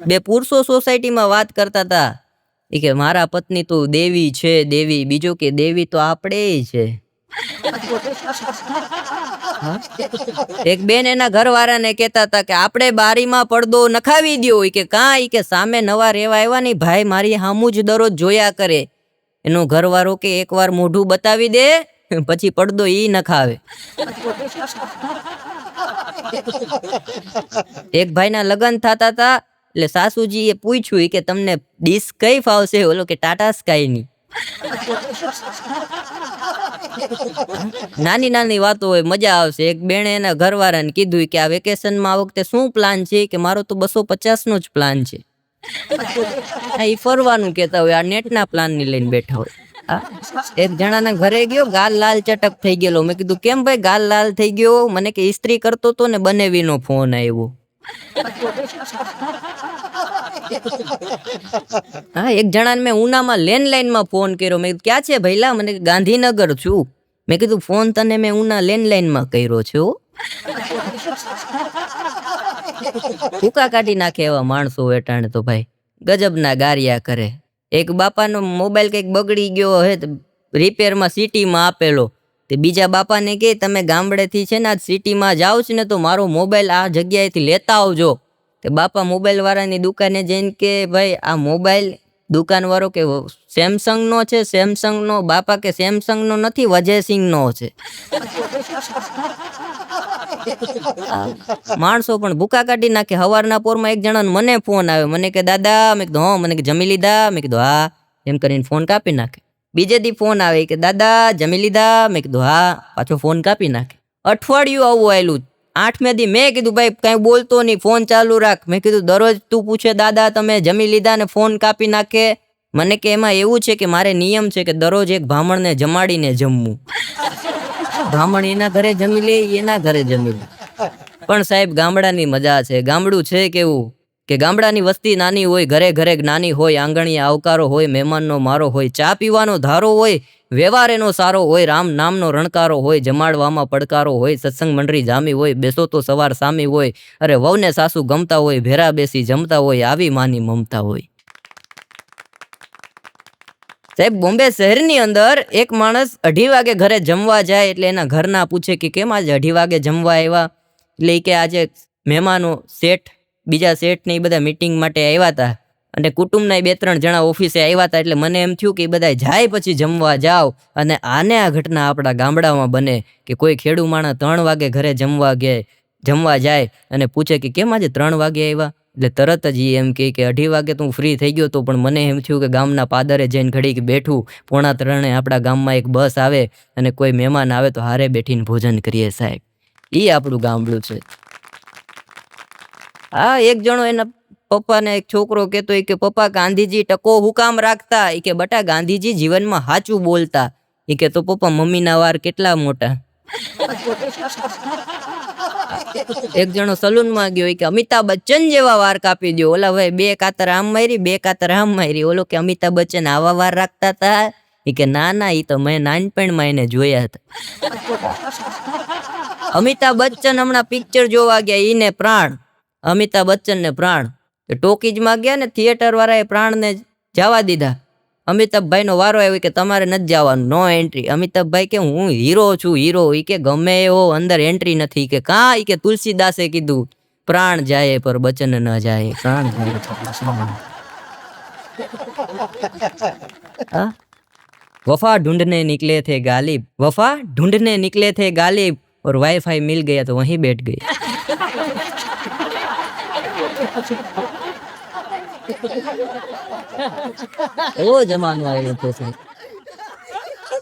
બે પુરુષો સોસાયટીમાં વાત કરતા હતા કે મારા પત્ની તો દેવી છે, દેવી. બીજો કે દેવી તો આપણે છે. એક બેન એના ઘરવાળાને કહેતા હતા કે આપણે બારીમાં પડદો નખાવી દ્યો. કે કાંઈ કે સામે નવા રેવા આવ્યા નહીં ભાઈ, મારી હામું જ દરરોજ જોયા કરે. એનો ઘરવાળો કે એકવાર મોઢું બતાવી દે પછી પડદો ઈ નખાવે. એક ભાઈના લગ્ન થતા હતા એટલે સાસુજીએ પૂછ્યું કે તમને ડીશ કઈ ફાવશે? ઓલો કે ટાટા સ્કાય ની. નાની નાની વાતો હોય, મજા આવશે. એક બેણે એના ઘરવાળાને કીધું કે આ વેકેશનમાં આ વખતે શું પ્લાન છે? કે મારો તો 250 નો જ પ્લાન છે. એ ફરવાનું કેતા હોય, આ નેટના પ્લાન ની લઈને બેઠા હોય. એક જણાના ઘરે ગયો, ગાલ લાલ ચટક થઈ ગયેલો. મેં કીધું કેમ ભાઈ ગાલ લાલ થઈ ગયો? મને કે ઇસ્ત્રી કરતો તો ને બનેવીનો ફોન આવ્યો. હા, એક જણાને મેં ઉનામાં લેન્ડલાઇન માં ફોન કર્યો. મેં ક્યાં છે ભઈલા? મને ગાંધીનગર છું. મેં કીધું ફોન તને મેં ઉના લેન્ડલાઇન માં કર્યો છે. ભૂકા કાઢી નાખે એવા માણસો વેટાણે તો ભાઈ ગજબના ગારિયા કરે. એક બાપાનો મોબાઈલ કઈક બગડી ગયો હે, રિપેરમાં સિટીમાં આપેલો. તે બીજા બાપાને કે તમે ગામડેથી છે ને આ સિટીમાં જાઓ છો ને તો મારો મોબાઈલ આ જગ્યાએથી લેતા આવજો. તે બાપા મોબાઈલ વાળાની દુકાને જઈને કે ભાઈ આ મોબાઈલ, દુકાન વાળો કે સેમસંગ નો છે, સેમસંગ નો. બાપા કે સેમસંગ નો નથી, વજયસિંહ નો છે. માણસો પણ ભૂકા કાઢી નાખે. હવારના પોરમાં એક જણાનો મને ફોન આવે. મને કે દાદા. મેં કીધું હા. મને કે જમી લીધા? મેં કીધું હા. એમ કરીને ફોન કાપી નાખે. બીજે દી ફોન આવે કે દાદા જમી લીધા? મેં કીધું હા. પાછો ફોન કાપી નાખે. અઠવાડિયું આવું આવેલું. 8મે દી મેં કીધું ભાઈ કઈ બોલતો નહીં, ફોન ચાલુ રાખ. મેં કીધું દરરોજ તું પૂછે દાદા તમે જમી લીધા ને ફોન કાપી નાખે. મને કે એમાં એવું છે કે મારે નિયમ છે કે દરરોજ એક બ્રાહ્મણને જમાડીને જમવું. બ્રાહ્મણ એના ઘરે જમી લે, એના ઘરે જમી લે. પણ સાહેબ ગામડાની મજા છે. ગામડું છે કેવું કે ગામડાની વસ્તી નાની હોય, ઘરે ઘરે જ્ઞાની હોય, આંગણીએ આવકારો હોય, મહેમાનનો મારો હોય, ચા પીવાનો ધારો હોય, વ્યવહાર એનો સારો હોય, રામ નામનો રણકારો હોય, જમાડવામાં પડકારો હોય, સત્સંગ મંડળી જામી હોય, બેસો તો સવાર સામી હોય, અરે વહુને સાસુ ગમતા હોય, ભેરા બેસી જમતા હોય, આવી માની મમતા હોય. સાહેબ બોમ્બે શહેરની અંદર એક માણસ 2:30 વાગે ઘરે જમવા જાય એટલે એના ઘરના પૂછે કે કેમ આજે 2:30 વાગે જમવા આવ્યા? એટલે કે આજે મહેમાનો શેઠ, બીજા શેઠ ને એ બધા મીટિંગ માટે આવ્યા હતા અને કુટુંબના 2-3 જણા ઓફિસે આવ્યા હતા. એટલે મને એમ થયું કે એ બધા જાય પછી જમવા જાવ. અને આને આ ઘટના આપણા ગામડામાં બને કે કોઈ ખેડૂ માણસ 3 વાગે ઘરે જમવા જાય અને પૂછે કે કેમ આજે 3 વાગે આવ્યા? એટલે તરત જ એમ કે 2:30 વાગે તો હું ફ્રી થઈ ગયો તો પણ મને એમ થયું કે ગામના પાદરે જઈને ઘડીક બેઠું. 2:45 આપણા ગામમાં એક બસ આવે અને કોઈ મહેમાન આવે તો હારે બેઠીને ભોજન કરીએ સાહેબ. એ આપણું ગામડું છે. હા, એક જણો એના પપ્પાને એક છોકરો કહેતો કે પપ્પા ગાંધીજી ટકો હું કામ રાખતા? એ કે બટા ગાંધીજી જીવનમાં સાચું બોલતા. એ કે તો પપ્પા મમ્મીના વાર કેટલા મોટા. એક જણો સલૂનમાં ગયો કે અમિતાભ બચ્ચન જેવા વાર કાપી દો. ઓલા ભાઈ 2 કાતર આમ મારી, 2 કાતર આમ મારી. ઓલો કે અમિતાભ બચ્ચન આવા વાર રાખતા હતા? એ કે ના ના, એ તો મેં નાનપણમાં એને જોયા હતા. અમિતાભ બચ્ચન હમણાં પિક્ચર જોવા ગયા, ઈને પ્રાણ. અમિતાભ બચ્ચન ને પ્રાણ. ટોકીજમાં ગયા ને થિયેટર વાળાએ પ્રાણને જવા દીધા. અમિતાભભાઈ નો વારો આવ્યો કે તમારે નથી જવાનું, નો એન્ટ્રી. અમિતાભભાઈ કે હું હીરો છું, હીરો. ઈ કે ગમે એવો અંદર એન્ટ્રી નથી. કે કાં? ઈ કે તુલસીદાસે કીધું પ્રાણ જાય પર બચન ન જાય. પ્રાણ જાય. वफा ढूंढने निकले थे गालिब, वफा ढूंढने निकले थे गालिब और वाईफाई मिल गया तो वहीं बैठ गए. એવો જમાનો આવ્યો હતો સાહેબ.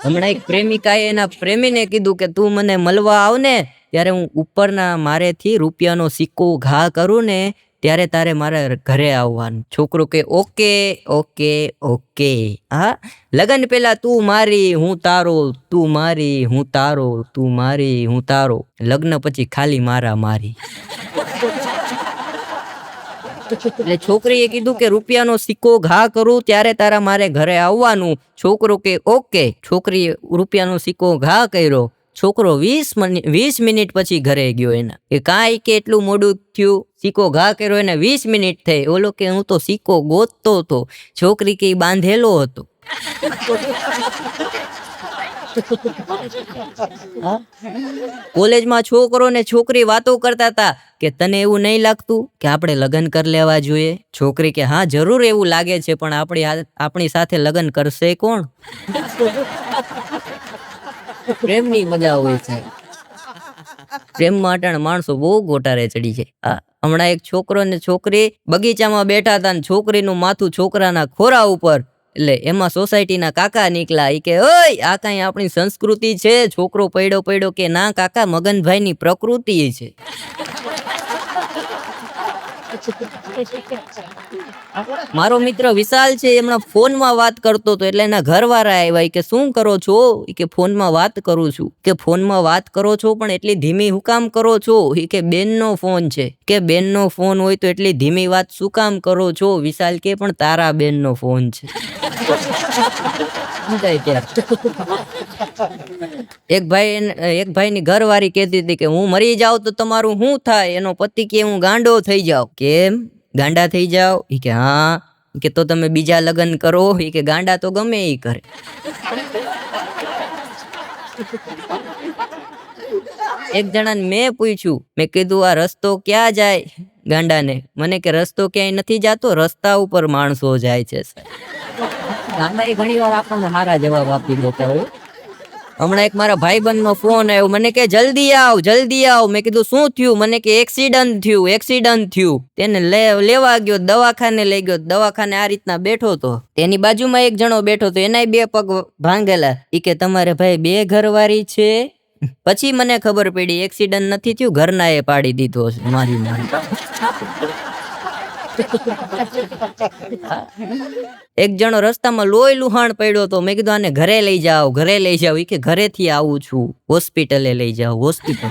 હમણાં એક પ્રેમિકાએ એના પ્રેમીને કીધું કે તું મને મળવા આવ ને ત્યારે હું ઉપરના મારેથી રૂપિયાનો સિક્કો ઘા કરું ને ત્યારે તારે મારા ઘરે આવવાનું. છોકરો કે ઓકે ઓકે ઓકે. હા, લગન પેલા તું મારી હું તારો, તું મારી હું તારો, તું મારી હું તારો. લગ્ન પછી ખાલી મારા મારી. એટલે છોકરીએ કીધું કે રૂપિયાનો સિક્કો ઘા કરું ત્યારે તારા મારે ઘરે આવવાનું. છોકરો કે ઓકે. છોકરીએ રૂપિયાનો સિક્કો ઘા કર્યો. છોકરો 20 મિનિટ પછી ઘરે ગયો એના કે કાંઈ કે એટલું મોડું થયું. સિક્કો ઘા કર્યો એને 20 મિનિટ થઈ. ઓલો કે હું તો સિક્કો ગોતતો હતો. છોકરી કે બાંધેલો હતો. કોલેજમાં છોકરો ને છોકરી વાતો કરતા હતા કે તને એવું નહીં લાગતું કે આપણે લગ્ન કરી લેવા જોઈએ? છોકરી કે હા જરૂર એવું લાગે છે, પણ આપણી સાથે લગ્ન કરશે કોણ? પ્રેમની મજા હોય છે. પ્રેમમાં અટાણે માણસો બહુ ગોટારે ચડી જાય. હમણાં એક છોકરો ને છોકરી બગીચામાં બેઠા હતા ને છોકરીનું માથું છોકરાના ખોરા ઉપર. એટલે એમાં સોસાયટીના કાકા નીકળ્યા. ઈ કે ઓય આ કાંઈ આપણી સંસ્કૃતિ છે? છોકરો પડ્યો કે ના કાકા મગનભાઈની પ્રકૃતિ છે. મારો મિત્ર વિશાલ છે, એમના ફોનમાં વાત કરતો હતો એટલે એના ઘરવાળા આવ્યા. કે શું કરો છો? કે ફોનમાં વાત કરું છું. કે ફોનમાં વાત કરો છો પણ એટલી ધીમી હું કામ કરો છો? કે બેનનો ફોન છે. કે બેનનો ફોન હોય તો એટલી ધીમી વાત શું કામ કરો છો? વિશાલ કે પણ તારા બેનનો ફોન છે. એક ભાઈની ઘરવાળી કહેતી હતી કે હું મરી જાઉં તો તમારું શું થાય? એનો પતિ કે હું ગાંડો થઈ જાઉં. કેમ ગાંડા થઈ જાવ? ઈ કે હા. કે તો તમે બીજા લગ્ન કરો. ઈ કે ગાંડા તો ગમે ઈ કરે. એક જણાને મેં પૂછ્યું, મેં કીધું આ રસ્તો ક્યાં જાય ગાંડાને? મને કે રસ્તો ક્યાંય નથી જાતો, રસ્તા ઉપર માણસો જાય છે. ગાંડા ઘણી વાર આપણને સારા જવાબ આપી દેતા હોય. હમણાં એક મારા ભાઈબંધનો ફોન આવ્યો. મને કે જલ્દી આવ જલ્દી આવ. મેં કીધું શું થયું? મને કે એક્સિડન્ટ થયું. તેને લેવા ગયો, દવાખાને લઈ ગયો. દવાખાને આ રીતના બેઠો હતો. તેની બાજુમાં એક જણો બેઠો હતો, એનાય 2 પગ ભાંગેલા. ઈ કે તમારે ભાઈ 2 ઘરવાળી છે? પછી મને ખબર પડી એક્સિડન્ટ નથી થયું, ઘરના એ પાડી દીધો છે મારી. એક જણો રસ્તામાં લોહી લુહાણ પડ્યો હતો. મેં કીધું આને ઘરે લઈ જાઓ. ઈ કે ઘરેથી આવું છું, હોસ્પિટલે લઈ જાઓ. હોસ્પિટલ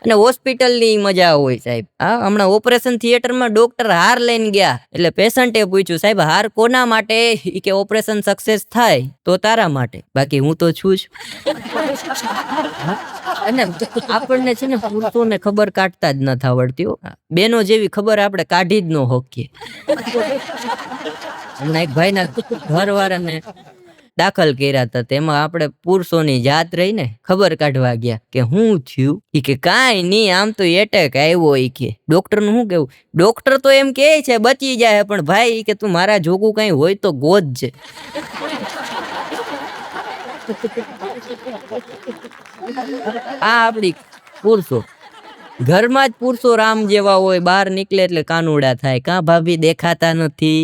અને હોસ્પિટલની મજા હોય સાહેબ. હમણાં ઓપરેશન થિયેટરમાં ડોક્ટર હાર લઈને ગયા. એટલે પેશન્ટે પૂછ્યું સાહેબ હાર કોના માટે? ઈ કે ઓપરેશન સક્સેસ થાય તો તારા માટે, બાકી હું તો છું જ. અને આપણને છે ને પુરુષોને ખબર કાઢતા જ નથી આવડતી. બેનો જેવી ખબર આપણે કાઢી જ ન હોકીએ. હમણાં એક ભાઈના ઘરવાળાને દાખલ કર્યા હતા. તેમાં આપણે પુરુષોની જાત રહીને ખબર કાઢવા ગયા કે હું થયું. ઈ કે કાંઈ નહીં, આમ તો એટેક આવ્યો. ઈ કે ડોક્ટરનું શું કેવું? ડોક્ટર તો એમ કહે છે બચી જાય, પણ ભાઈ કે તું મારા જોગું કઈ હોય તો ગોતજે. આપડી પુરુષો ઘરમાં જ પુરુષો રામ જેવા હોય, બહાર નીકળે એટલે કાનુડા થાય. કાં ભાભી દેખાતા નથી?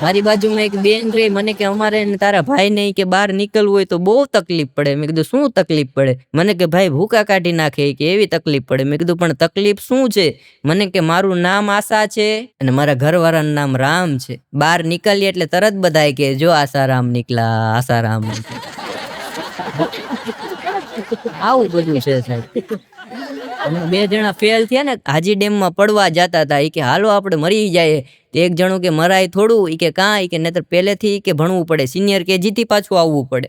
મારી બાજુમાં એક બેન રહી. મને કે અમારે તારા ભાઈ ને કે બહાર નીકળવું હોય તો બહુ તકલીફ પડે. મેં કીધું શું તકલીફ પડે? મને કે ભાઈ ભૂકા કાઢી નાખે કે એવી તકલીફ પડે. મેં કીધું પણ તકલીફ શું છે? મને કે મારું નામ આશા છે અને મારા ઘરવાળાનું નામ રામ છે. બહાર નીકળીએ એટલે તરત બધાય કે જો આસારામ નીકળ્યા, આસારામ. આવું બધું છે સાહેબ. 2 જણા ફેલ થયા ને હાજી ડેમમાં પડવા જતા હતા. ઈ કે હાલો આપણે મરી જાય. એક જણું કે મરાય થોડું. ઈ કે કાં? ઈ કે નહીતર પહેલેથી કે ભણવું પડે, સિનિયર KG થી પાછું આવવું પડે.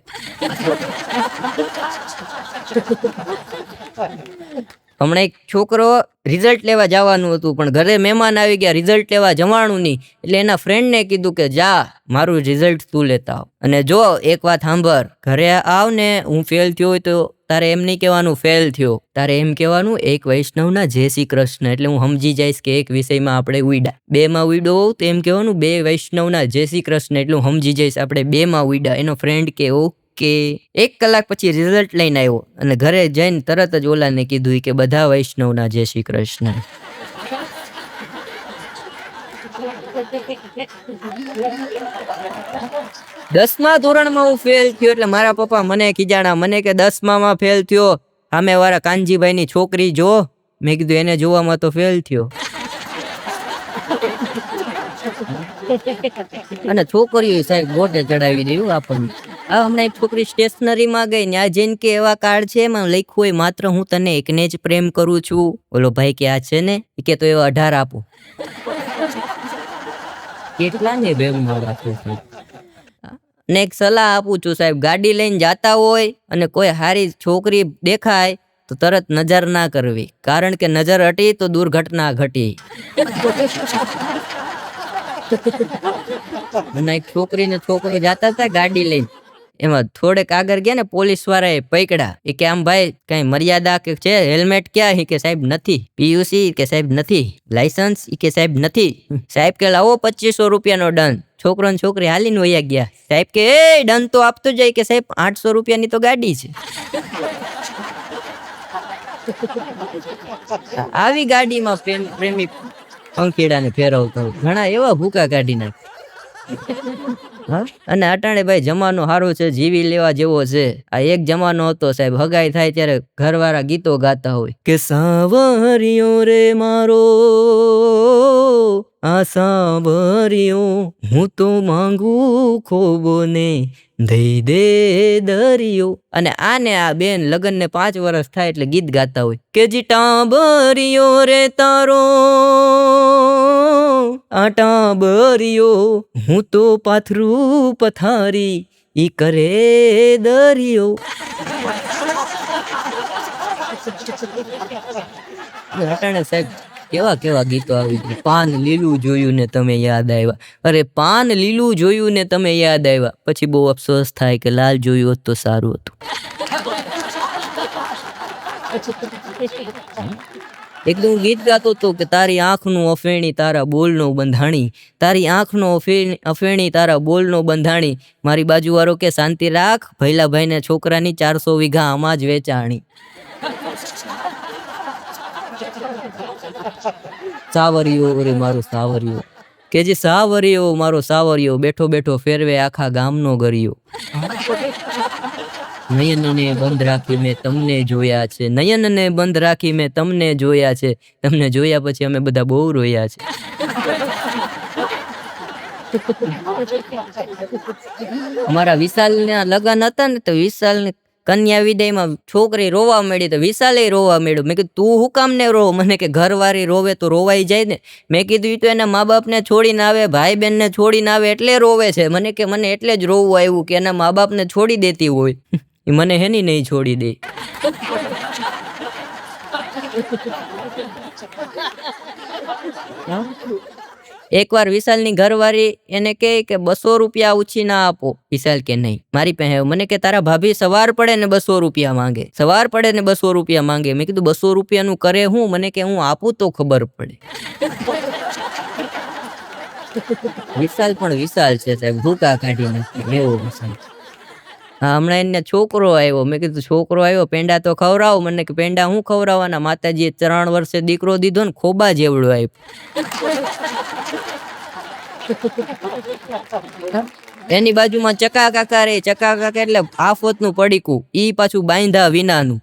હમણાં એક છોકરો રિઝલ્ટ લેવા જવાનું હતું, પણ ઘરે મહેમાન આવી ગયા, રિઝલ્ટ લેવા જવાનું નહીં. એટલે એના ફ્રેન્ડને કીધું કે જા મારું રિઝલ્ટ તું લેતા આવ. અને જો એક વાત સાંભળ, ઘરે આવ ને હું ફેલ થયો હોય તો તારે એમ નહીં કહેવાનું ફેલ થયો, તારે એમ કહેવાનું એક વૈષ્ણવના જય શ્રી કૃષ્ણ. એટલે હું સમજી જઈશ કે એક વિષયમાં આપણે ઉઈડા. 2માં ઉઈડો હોઉં તો એમ કહેવાનું 2 વૈષ્ણવના જય શ્રી કૃષ્ણ. એટલે હું સમજી જઈશ આપણે 2માં ઉઈડા. એનો ફ્રેન્ડ કે કે 1 કલાક પછી રિઝલ્ટ લઈને આવ્યો અને ઘરે જઈને તરત જ ઓલાને કીધું કે બધા વૈષ્ણવના જય શ્રી કૃષ્ણ. 10મા ધોરણમાં હું ફેલ થયો એટલે મારા પપ્પા મને ખીજાણા. મને કે 10માં ફેલ થયો, સામે વાળા કાનજીભાઈની છોકરી જો. મેં કીધું એને જોવામાં તો ફેલ થયો. અને છોકરીઓ સાહેબ ગોટે ચડાવી દેવું આપણને. આ હમણાં એક છોકરી સ્ટેશનરી માં ગઈ ને આ જઈને કે એવા કાર્ડ છે એમાં લખ્યું હોય માત્ર હું તને એકને જ પ્રેમ કરું છું. ઓલો ભાઈ કે આ છે ને ઈ કે તો એવા 18 આપો. કેટલા ને પ્રેમ રાખો. ને એક સલાહ આપું છું સાહેબ, ગાડી લઈને જાતા હોય અને કોઈ હારી છોકરી દેખાય તો તરત નજર ના કરવી, કારણ કે નજર હટી તો દુર્ઘટના ઘટી. અને એક છોકરી ને છોકરો જાતા હતા ગાડી લઈને, એમાં થોડેક આગળ ગયા ને પોલીસ વાળાએ પકડ્યા. એ કે આમ ભાઈ કઈ મર્યાદા કે છે, હેલ્મેટ ક્યાં? કે સાહેબ નથી. પીયુસી? કે સાહેબ નથી. લાયસન્સ? કે સાહેબ નથી. સાહેબ કે લાવો 2500 રૂપિયાનો દંડ. છોકરો ને છોકરી હાલીને વયા ગયા. સાહેબ કે એ દંડ તો આપતો જાય. કે સાહેબ 800 રૂપિયાની તો ગાડી છે. આવી ગાડીમાં પ્રેમી પંખીડાને ફેરવતો ઘણા એવા ભૂકા કાઢી નાખે. અને અટાણે ભાઈ જમાનો સારો છે, જીવી લેવા જેવો છે. આ એક જમાનો હતો સાહેબ, હગાઈ થાય ત્યારે ઘરવાળા ગીતો ગાતા હોય કે સાવરિયો રે મારો આ સાવરિયો હું તો માંગુ ખોબો ને દઈ દે દરિયો. અને આને આ બેન લગ્ન ને 5 વર્ષ થાય એટલે ગીત ગાતા હોય કે જી ટાબરિયો રે તારો આ ટાબરિયો હું તો પાથરું પથારી ઈ કરે દરિયો. અટાણે સાહેબ કેવા કેવા ગીતો આવી ગયા. પાન લીલું જોયું ને તમે યાદ આવ્યા. અરે પાન લીલું જોયું ને તમે યાદ આવ્યા, પછી બહુ અફસોસ થાય કે લાલ જોયું હોત તો સારું હતું. એકદમ ગીત ગાતો હતો કે તારી આંખનું અફેણી તારા બોલનો બંધાણી, તારી આંખનો અફેણી તારા બોલનો બંધાણી. મારી બાજુ વાળો કે શાંતિ રાખ, ભૈલા ભાઈને છોકરાની 400 વીઘા આમાં જ વેચાણી. સાવરિયો રે મારો સાવરિયો કે જે સાવરિયો મારો સાવરિયો બેઠો બેઠો ફેરવે આખા ગામનો ગરિયો. નયનને બંધ રાખી મેં તમને જોયા છે, નયનને બંધ રાખી મેં તમને જોયા છે, તમને જોયા પછી અમે બધા બહુ રોયા છે. અમારા વિશાલના લગ્ન હતા ને તો વિશાલને કન્યા વિદાયમાં છોકરી રોવા માંડી તો વિશાલે રોવા માંડ્યો. મેં કીધું તું હું કામ ને રો? મને કે ઘરવાળી રોવે તો રોવાઈ જાય ને. મેં કીધું ઈ તો એના મા બાપને છોડીને આવે, ભાઈ બહેનને છોડીને આવે એટલે રોવે છે. મને કે મને એટલે જ રોવું આવ્યું કે એના મા બાપને છોડી દેતી હોય, એ મને હેની નહીં છોડી દે. એકવાર વિશાલની ઘરવાળી એને કહે કે 200 રૂપિયા ઉછી ના આપો. વિશાલ કે નહીં મારી પાસે. મને કે તારા ભાભી સવાર પડે ને 200 રૂપિયા માંગે, સવાર પડે ને 200 રૂપિયા માંગે. મેં કીધું 200 રૂપિયાનું કરે હું? મને કે હું આપું તો ખબર પડે. વિશાલ પણ વિશાલ છે સાહેબ, ભૂકા કાઢી નાખે એવો વિશાલ. હા હમણાં એને છોકરો આવ્યો. મેં કીધું છોકરો આવ્યો પેંડા તો ખવડાવો. મને કે પેંડા હું ખવડાવવાના? માતાજીએ 3 વર્ષે દીકરો દીધો ને ખોબા જેવડો આપ્યો. એની બાજુમાં ચકા કાકા રે. ચકા કાકા એટલે આફતનું પડીકું, ઈ પાછું બાંધા વિનાનું.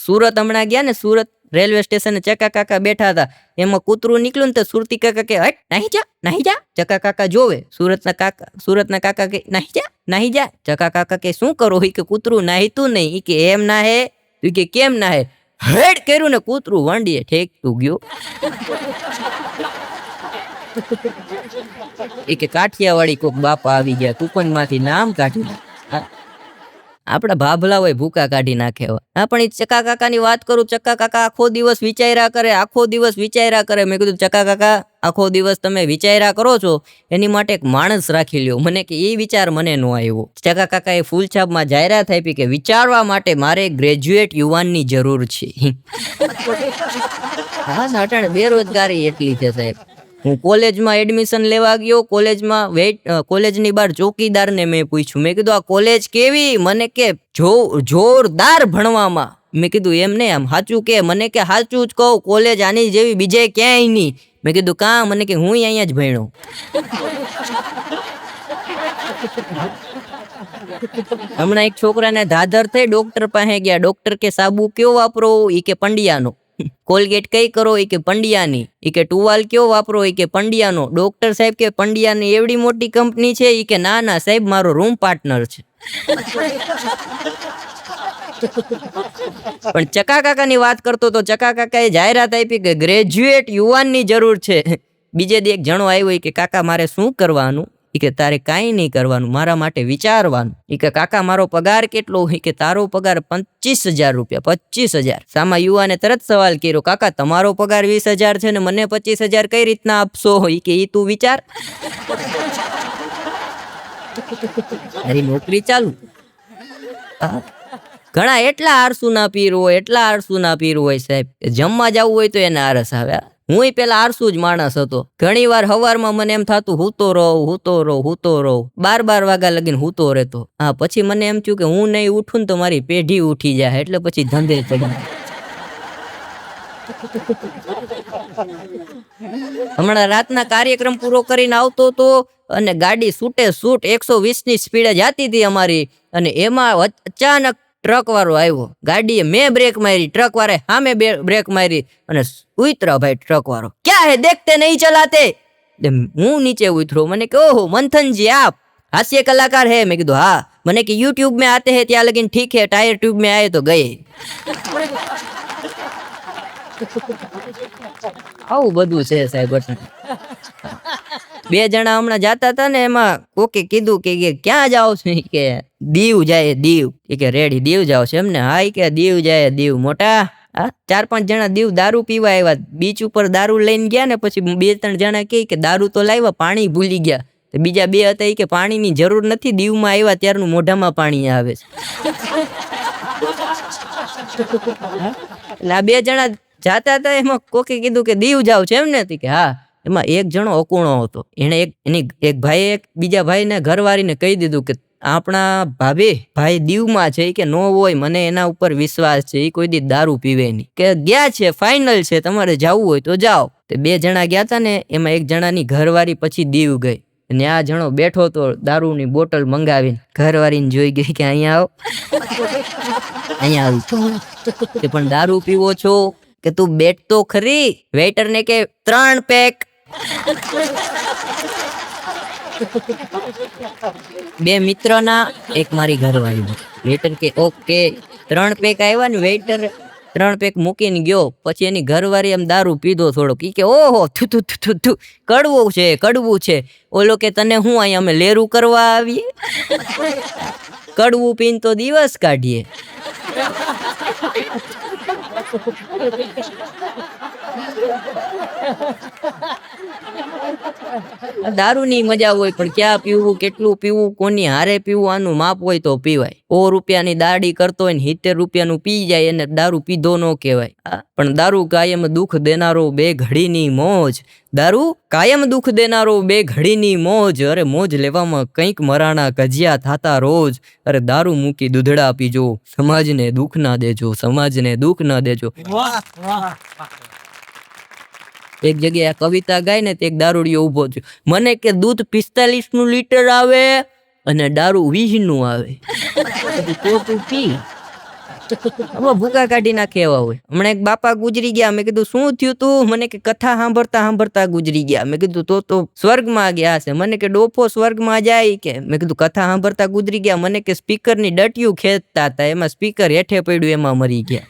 સુરત હમણાં ગયા ને, સુરત રેલવે સ્ટેશને ચકા કાકા બેઠા હતા. એમાં કૂતરું નીકળ્યું ને તો સુરતી કાકા કે હટ નાહી જા નાહી જા. ચકા કાકા જોવે, સુરતના કાકા કે નાહી જા નાહી જા. ચકા કાકા કે શું કરો? ઈ કે કૂતરું નાહીતું નહીં. ઈ કે એમ ના હે. ઈ કે કેમ ના હે? હેડ કર્યું ને કૂતરું વંડીએ ઠેકતું ગયો. એ કે કાઠિયાવાડી કોક બાપા આવી ગયા, કૂપનમાંથી નામ કાઢી. આપડા ભાભલા હોય ભૂકા કાઢી નાખે. હા પણ એ ચકા કાકાની વાત કરું, ચકા કાકા આખો દિવસ વિચાર્યા કરે, આખો દિવસ વિચાર્યા કરે. મેં કીધું ચકા કાકા આખો દિવસ તમે વિચાર્યા કરો છો, એની માટે એક માણસ રાખી લ્યો. મને કે એ વિચાર મને નો આવ્યો. ચકા કાકા એ ફૂલછાપમાં જાહેરાત આપી કે વિચારવા માટે મારે ગ્રેજ્યુએટ યુવાનની જરૂર છે. હા અટાણે બેરોજગારી એટલી છે સાહેબ. હું કોલેજમાં એડમિશન લેવા ગયો, કોલેજની બહાર ચોકીદારને મેં પૂછ્યું, મેં કીધું આ કોલેજ કેવી? મને કે જોરદાર ભણવામાં. મેં કીધું એમ નહીં આમ સાચું કે? મને કે સાચું જ કહું, કોલેજ આની જેવી બીજે ક્યાંય નહીં. મેં કીધું કાં? મને કે હું અહીંયા જ ભણ્યો. હમણાં એક છોકરાને ધાધર થઈ, ડોક્ટર પાસે ગયા. ડોક્ટર કે સાબુ કયો વાપરો? ઈ કે પંડિયાનો. કોલગેટ કઈ કરો એ કે પંડ્યાની, એ કે ટુવાલ કયો વાપરો એ કે પંડ્યાનો. ડોક્ટર સાહેબ કે પંડ્યાની એવડી મોટી કંપની છે એ કે ના ના સાહેબ મારો રૂમ પાર્ટનર છે. પણ ચકા કાકાની વાત કરતો તો ચકા કાકાએ જાહેરાત આપી કે ગ્રેજ્યુએટ યુવાનની જરૂર છે. બીજે દી એક જણો આવ્યો કે કાકા મારે શું કરવાનું? એ કે તારે કાંઈ નહીં કરવાનું, મારા માટે વિચારવાનું. એ કે કાકા મારો પગાર કેટલો? એ કે તારો પગાર 25,000 રૂપિયા. 25,000. સામા યુવાને તરત સવાલ કર્યો, કાકા તમારો પગાર 20,000 છે ને મને 25,000 કઈ રીતના આપશો? એ કે ઈ તું વિચાર. તારી નોકરી ચાલુ. ઘણા એટલા આળસુ ના પીર હોય, એટલા આળસુ ના પીર હોય સાહેબ, જમવા જવું હોય તો એને આરસ આવે. હું પેલા આળસુ જ માણસ હતો. ઘણી વાર હવારમાં મને એમ થતું હૂતો રહું 12 વાગ્યા લગીને હૂતો રહેતો. હા, પછી મને એમ થયું કે હું નહીં ઉઠું ને તો મારી પેઢી ઉઠી જાય, એટલે પછી ધંધે ચડી. હમણાં રાતના કાર્યક્રમ પૂરો કરીને આવતો હતો અને ગાડી છૂટે છૂટ 120ની સ્પીડે જતી હતી અમારી, અને એમાં અચાનક ટ્રક વાળો આવ્યો. ગાડીએ મેં બ્રેક મારી, ટ્રક વાળે સામે બ્રેક મારી અને ઉતરા ભાઈ ટ્રક વાળો. ક્યાં હે દેખતે નહીં ચલાતે? હું નીચે ઉતરો. મને કે ઓહો મંથનજી આપ हास्य कलाकार है? मैं कीधु हाँ. मैंने कि यूट्यूब में आते हैं ત્યાં લગીન ઠીક है, टायर ट्यूब में आए तो गए. આવું બધું છે સાહેબ. બે જણા હમણાં જાતા હતા ને, એમાં કોકે કીધું કે ક્યાં જાઓ છો? કે દીવ જાય. દીવ કે રેડી દીવ જાઓ છો એમને? હા કે દીવ જાય. દીવ મોટા 4-5 જણા દીવ દારૂ પીવા આવ્યા. બીચ ઉપર દારૂ લઈને ગયા ને પછી 2-3 જણા કે દારૂ તો લાવ્યા, પાણી ભૂલી ગયા. બીજા 2 હતા કે પાણીની જરૂર નથી, દીવમાં આવ્યા ત્યારનું મોઢામાં પાણી આવે છે. એટલે આ 2 જણા જાતા હતા, એમાં કોકે કીધું કે દીવ જાવ છે એમ ને? કે હા. એમાં એક જણો અકુણો હતો. એને એક ભાઈએ બીજા ભાઈને ઘરવાળીને કહી દીધું કે આપણા ભાઈ દીવમાં છે કે નો હોય, મને એના ઉપર વિશ્વાસ છે, એ કોઈ દી દારૂ પીવે નહીં. કે ગયા છે, ફાઇનલ છે, તમારે જવું હોય તો જાઓ. તે 2 જણા ગયા હતા ને, એમાં એક જણાની ઘરવાળી પછી દીવ ગઈ અને આ જણો બેઠો તો દારૂની બોટલ મંગાવીને ઘરવાળીને જોઈ ગઈ કે અહીંયા આવો. અહીંયા આવું કે પણ દારૂ પીવો છો? કે તું બેઠ તો ખરી. વેઇટર ને કે 3 પેક. 2 મિત્રના, એક મારી ઘરવાળી. વેઇટર કે ઓકે. 3 પેક આવ્યા ને, વેઇટર 3 પેક મૂકીને ગયો. પછી એની ઘરવાળી એમ દારૂ પીધો થોડોક. કે ઓહો કડવું છે. ઓલો કે તને હું અહીંયા અમે લેરું કરવા આવીએ? કડવું પીને તો દિવસ કાઢીએ. દારૂની મજા હોય પણ ક્યાં પીવું, કેટલું પીવું, કોની હારે પીવું, આનું માપ હોય તો પીવાય. 100 રૂપિયાની દાડી કરતો હોય ને 70 રૂપિયાનું પી જાય એને દારૂ પીધો ન કહેવાય. પણ દારૂ કાયમ દુઃખ દેનારો 2 ઘડીની મોજ. દારૂ કાયમ દુઃખ દેનારો 2 ઘડીની મોજ. અરે મોજ લેવામાં કંઈક મરાણા કજિયા થાતા રોજ. અરે દારૂ મૂકી દૂધડા પીજો, સમાજને દુઃખ ના દેજો, સમાજને દુઃખ ના દેજો. એક જગ્યાએ કવિતા ગાય ને, તે એક દારૂડિયો ઉભો થયો. મને કે દૂધ 45 લીટર આવે અને દારૂ 20 નું આવે, તો તું પી. ભૂકા કાઢી નાખે એવા હોય. હમણાં એક બાપા ગુજરી ગયા. મેં કીધું શું થયું તું? મને કે કથા સાંભળતા ગુજરી ગયા. મેં કીધું તો સ્વર્ગમાં ગયા હશે. મને કે ડોફો સ્વર્ગમાં જાય કે? મેં કીધું કથા સાંભળતા ગુજરી ગયા. મને કે સ્પીકરની ડટિયું ખેંચતા હતા, એમાં સ્પીકર હેઠે પડ્યું, એમાં મરી ગયા.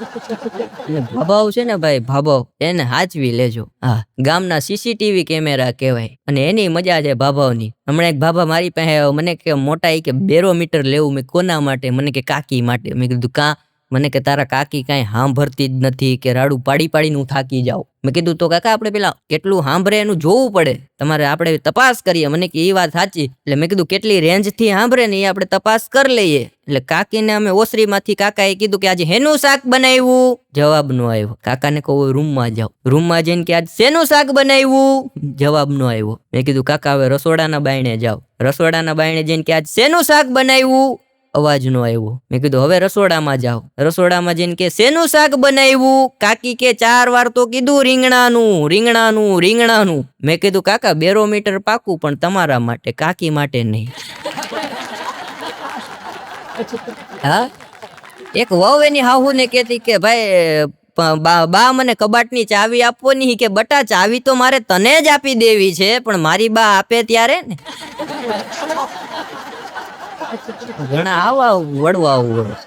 ભાભાવ છે ને ભાઈ, ભાભાવ એને હાચવી લેજો. હા, ગામના CCTV કેમેરા કહેવાય અને એની મજા છે ભાભાવની. હમણાં એક ભાભા મારી પાસે આવ્યો. મને કે મોટા કે બેરોમીટર લેવું. મેં કોના માટે? મને કે કાકી માટે. મેં કીધું કાં? મને કે તારા કાકી કાંઈ સાંભળતી જ નથી, કે રાડું પાડીને હું થાકી જાઉં. મેં કીધું તો કાકા આપણે પેલા કેટલું સાંભળે એનું જોવું પડે, તમારે આપણે તપાસ કરીએ. મને કે એ વાત સાચી. એટલે મેં કીધું કેટલી રેન્જથી સાંભળે ને એ આપણે તપાસ કરી લઈએ. એટલે કાકીને અમે ઓસરીમાંથી કાકાએ કીધું કે આજે હેનું શાક બનાવ્યું? જવાબ નો આવ્યો. કાકાને કહું રૂમમાં જાઓ. રૂમમાં જઈને કે આજ શેનું શાક બનાવ્યું? જવાબ નો આવ્યો. મેં કીધું કાકા હવે રસોડાના બાયણે જાઓ. રસોડાના બાયણે જઈને કે આજ શેનું શાક બનાવ્યું? અવાજ નો આવ્યો. મેં કીધું હવે રસોડામાં જાઓ. રસોડામાં જઈને કે શેનું શાક બનાવ્યું? કાકી કે 4 વાર તો કીધું રીંગણાનું. મેં કીધું કાકા બેરોમીટર પાકું પણ તમારા માટે, કાકી માટે નહીં. હા, એક વહુ એની હાહુ ને કેતી કે ભાઈ બા મને કબાટની ચાવી આપવાની કે બટા ચાવી તો મારે તને જ આપી દેવી છે પણ મારી બા આપે ત્યારે ને ઘણા આવા વડવા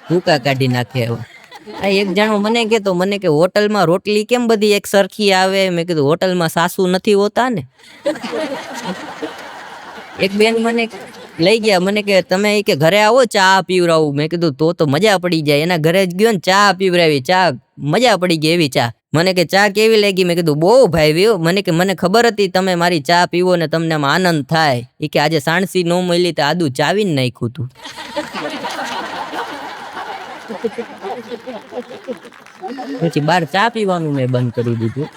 ભૂકા કાઢી નાખે. એક જણો મને કે હોટલમાં રોટલી કેમ બધી એક સરખી આવે? મેં કીધું હોટલમાં સાસુ નથી હોતા ને. એક બેન મને લઈ ગયા, મને કે તમે કે ઘરે આવો ચા પીવરાવું. મેં કીધું તો મજા પડી જાય. એના ઘરે જ ગયો ને ચા પીવરાવી, ચા મજા પડી ગઈ એવી ચા. મને કે ચા કેવી લાગી? મેં કીધું બહુ ભાઈ. મને ખબર હતી તમે મારી ચા પીવો ને તમને આમાં આનંદ થાય. એ કે આજે સાણસી નો મળી તો આદુ ચાવીને નાખ્યું તું. પછી બહાર ચા પીવાનું મેં બંધ કરી દીધું.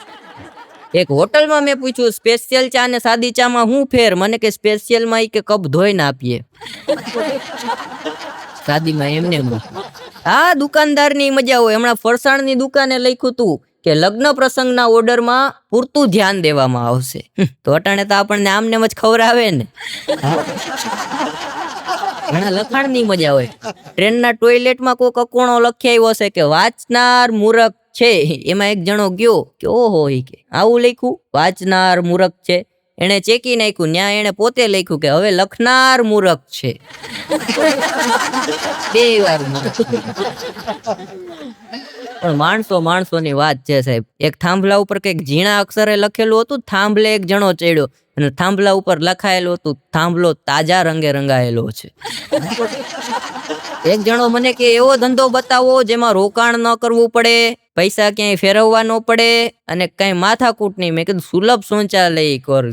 એક હોટલમાં મેં પૂછ્યું સ્પેશિયલ ચા ને સાદી ચા માં શું ફેર? મને કે સ્પેશિયલ માં કે કપ ધોઈને આપીએ, સાદીમાં એમને. આ દુકાનદાર ની મજા હોય. હમણાં ફરસાણ ની દુકાને લખ્યું તું કે લગ્ન પ્રસંગના ઓર્ડરમાં પૂરતું ધ્યાન દેવામાં આવશે. તો અટાણે તો આપણને આમને જ ખવડાવે ને. ઘણા લખાણ ની મજા હોય. ટ્રેનના ટોયલેટમાં કોઈ કકોણો લખ્યા હશે કે વાંચનાર મૂરખ છે. એમાં એક જણો ગયો કે ઓહો કે આવું લખ્યું, વાંચનાર મૂરખ છે. એને ચેકી નાખ્યું, ન્યા એને પોતે લખ્યું કે હવે લખનાર મૂરખ છે. બે વાર. પણ માણસોની વાત છે સાહેબ. એક થાંભલા ઉપર કઈક ઝીણા અક્ષરે લખેલું હતું, થાંભલે એક જણો ચડ્યો અને થાંભલા ઉપર લખાયેલું હતું થાંભલો તાજા રંગે રંગાયેલો છે. એક જણો મને કે એવો ધંધો બતાવો જેમાં રોકાણ ન કરવું પડે, પૈસા ક્યાંય ફેરવવા ન પડે અને કઈ માથાકૂટ નહીં. મેં કીધું સુલભ શૌચાલય કર.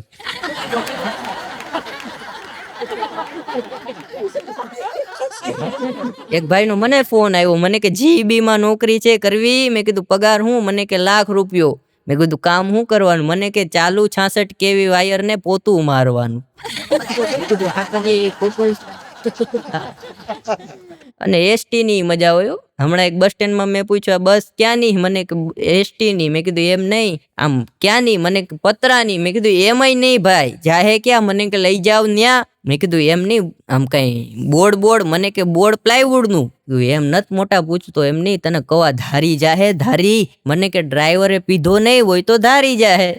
એક ભાઈ નો મને ફોન આવ્યો, મને કે જીબી માં નોકરી છે કરવી? મેં કીધું પગાર હું? મને કે ₹1,00,000. મેં કીધું કામ શું કરવાનું? મને કે ચાલુ 66 kV વાયર ને પોતું મારવાનું. અને એસટી ની મજા હોય. હમણાં એક બસ સ્ટેન્ડ માં મેં પૂછ્યું બસ ક્યાંની? મને એસટી ની. મેં કીધું એમ નહીં, આમ ક્યાંની? મને પતરાની. મેં કીધું એમય નહીં ભાઈ, જાહે ક્યાં? મને કે લઈ જાવ ન્યા. મેં કીધું એમ નહીં, આમ કઈ બોર્ડ. મને કે બોર્ડ પ્લાયવુડ નું. એમ નત મોટા પૂછતો, એમ નહીં તને કવા ધારી જાહે ધારી. મને કે ડ્રાઈવરે પીધો નહીં હોય તો ધારી જાહે.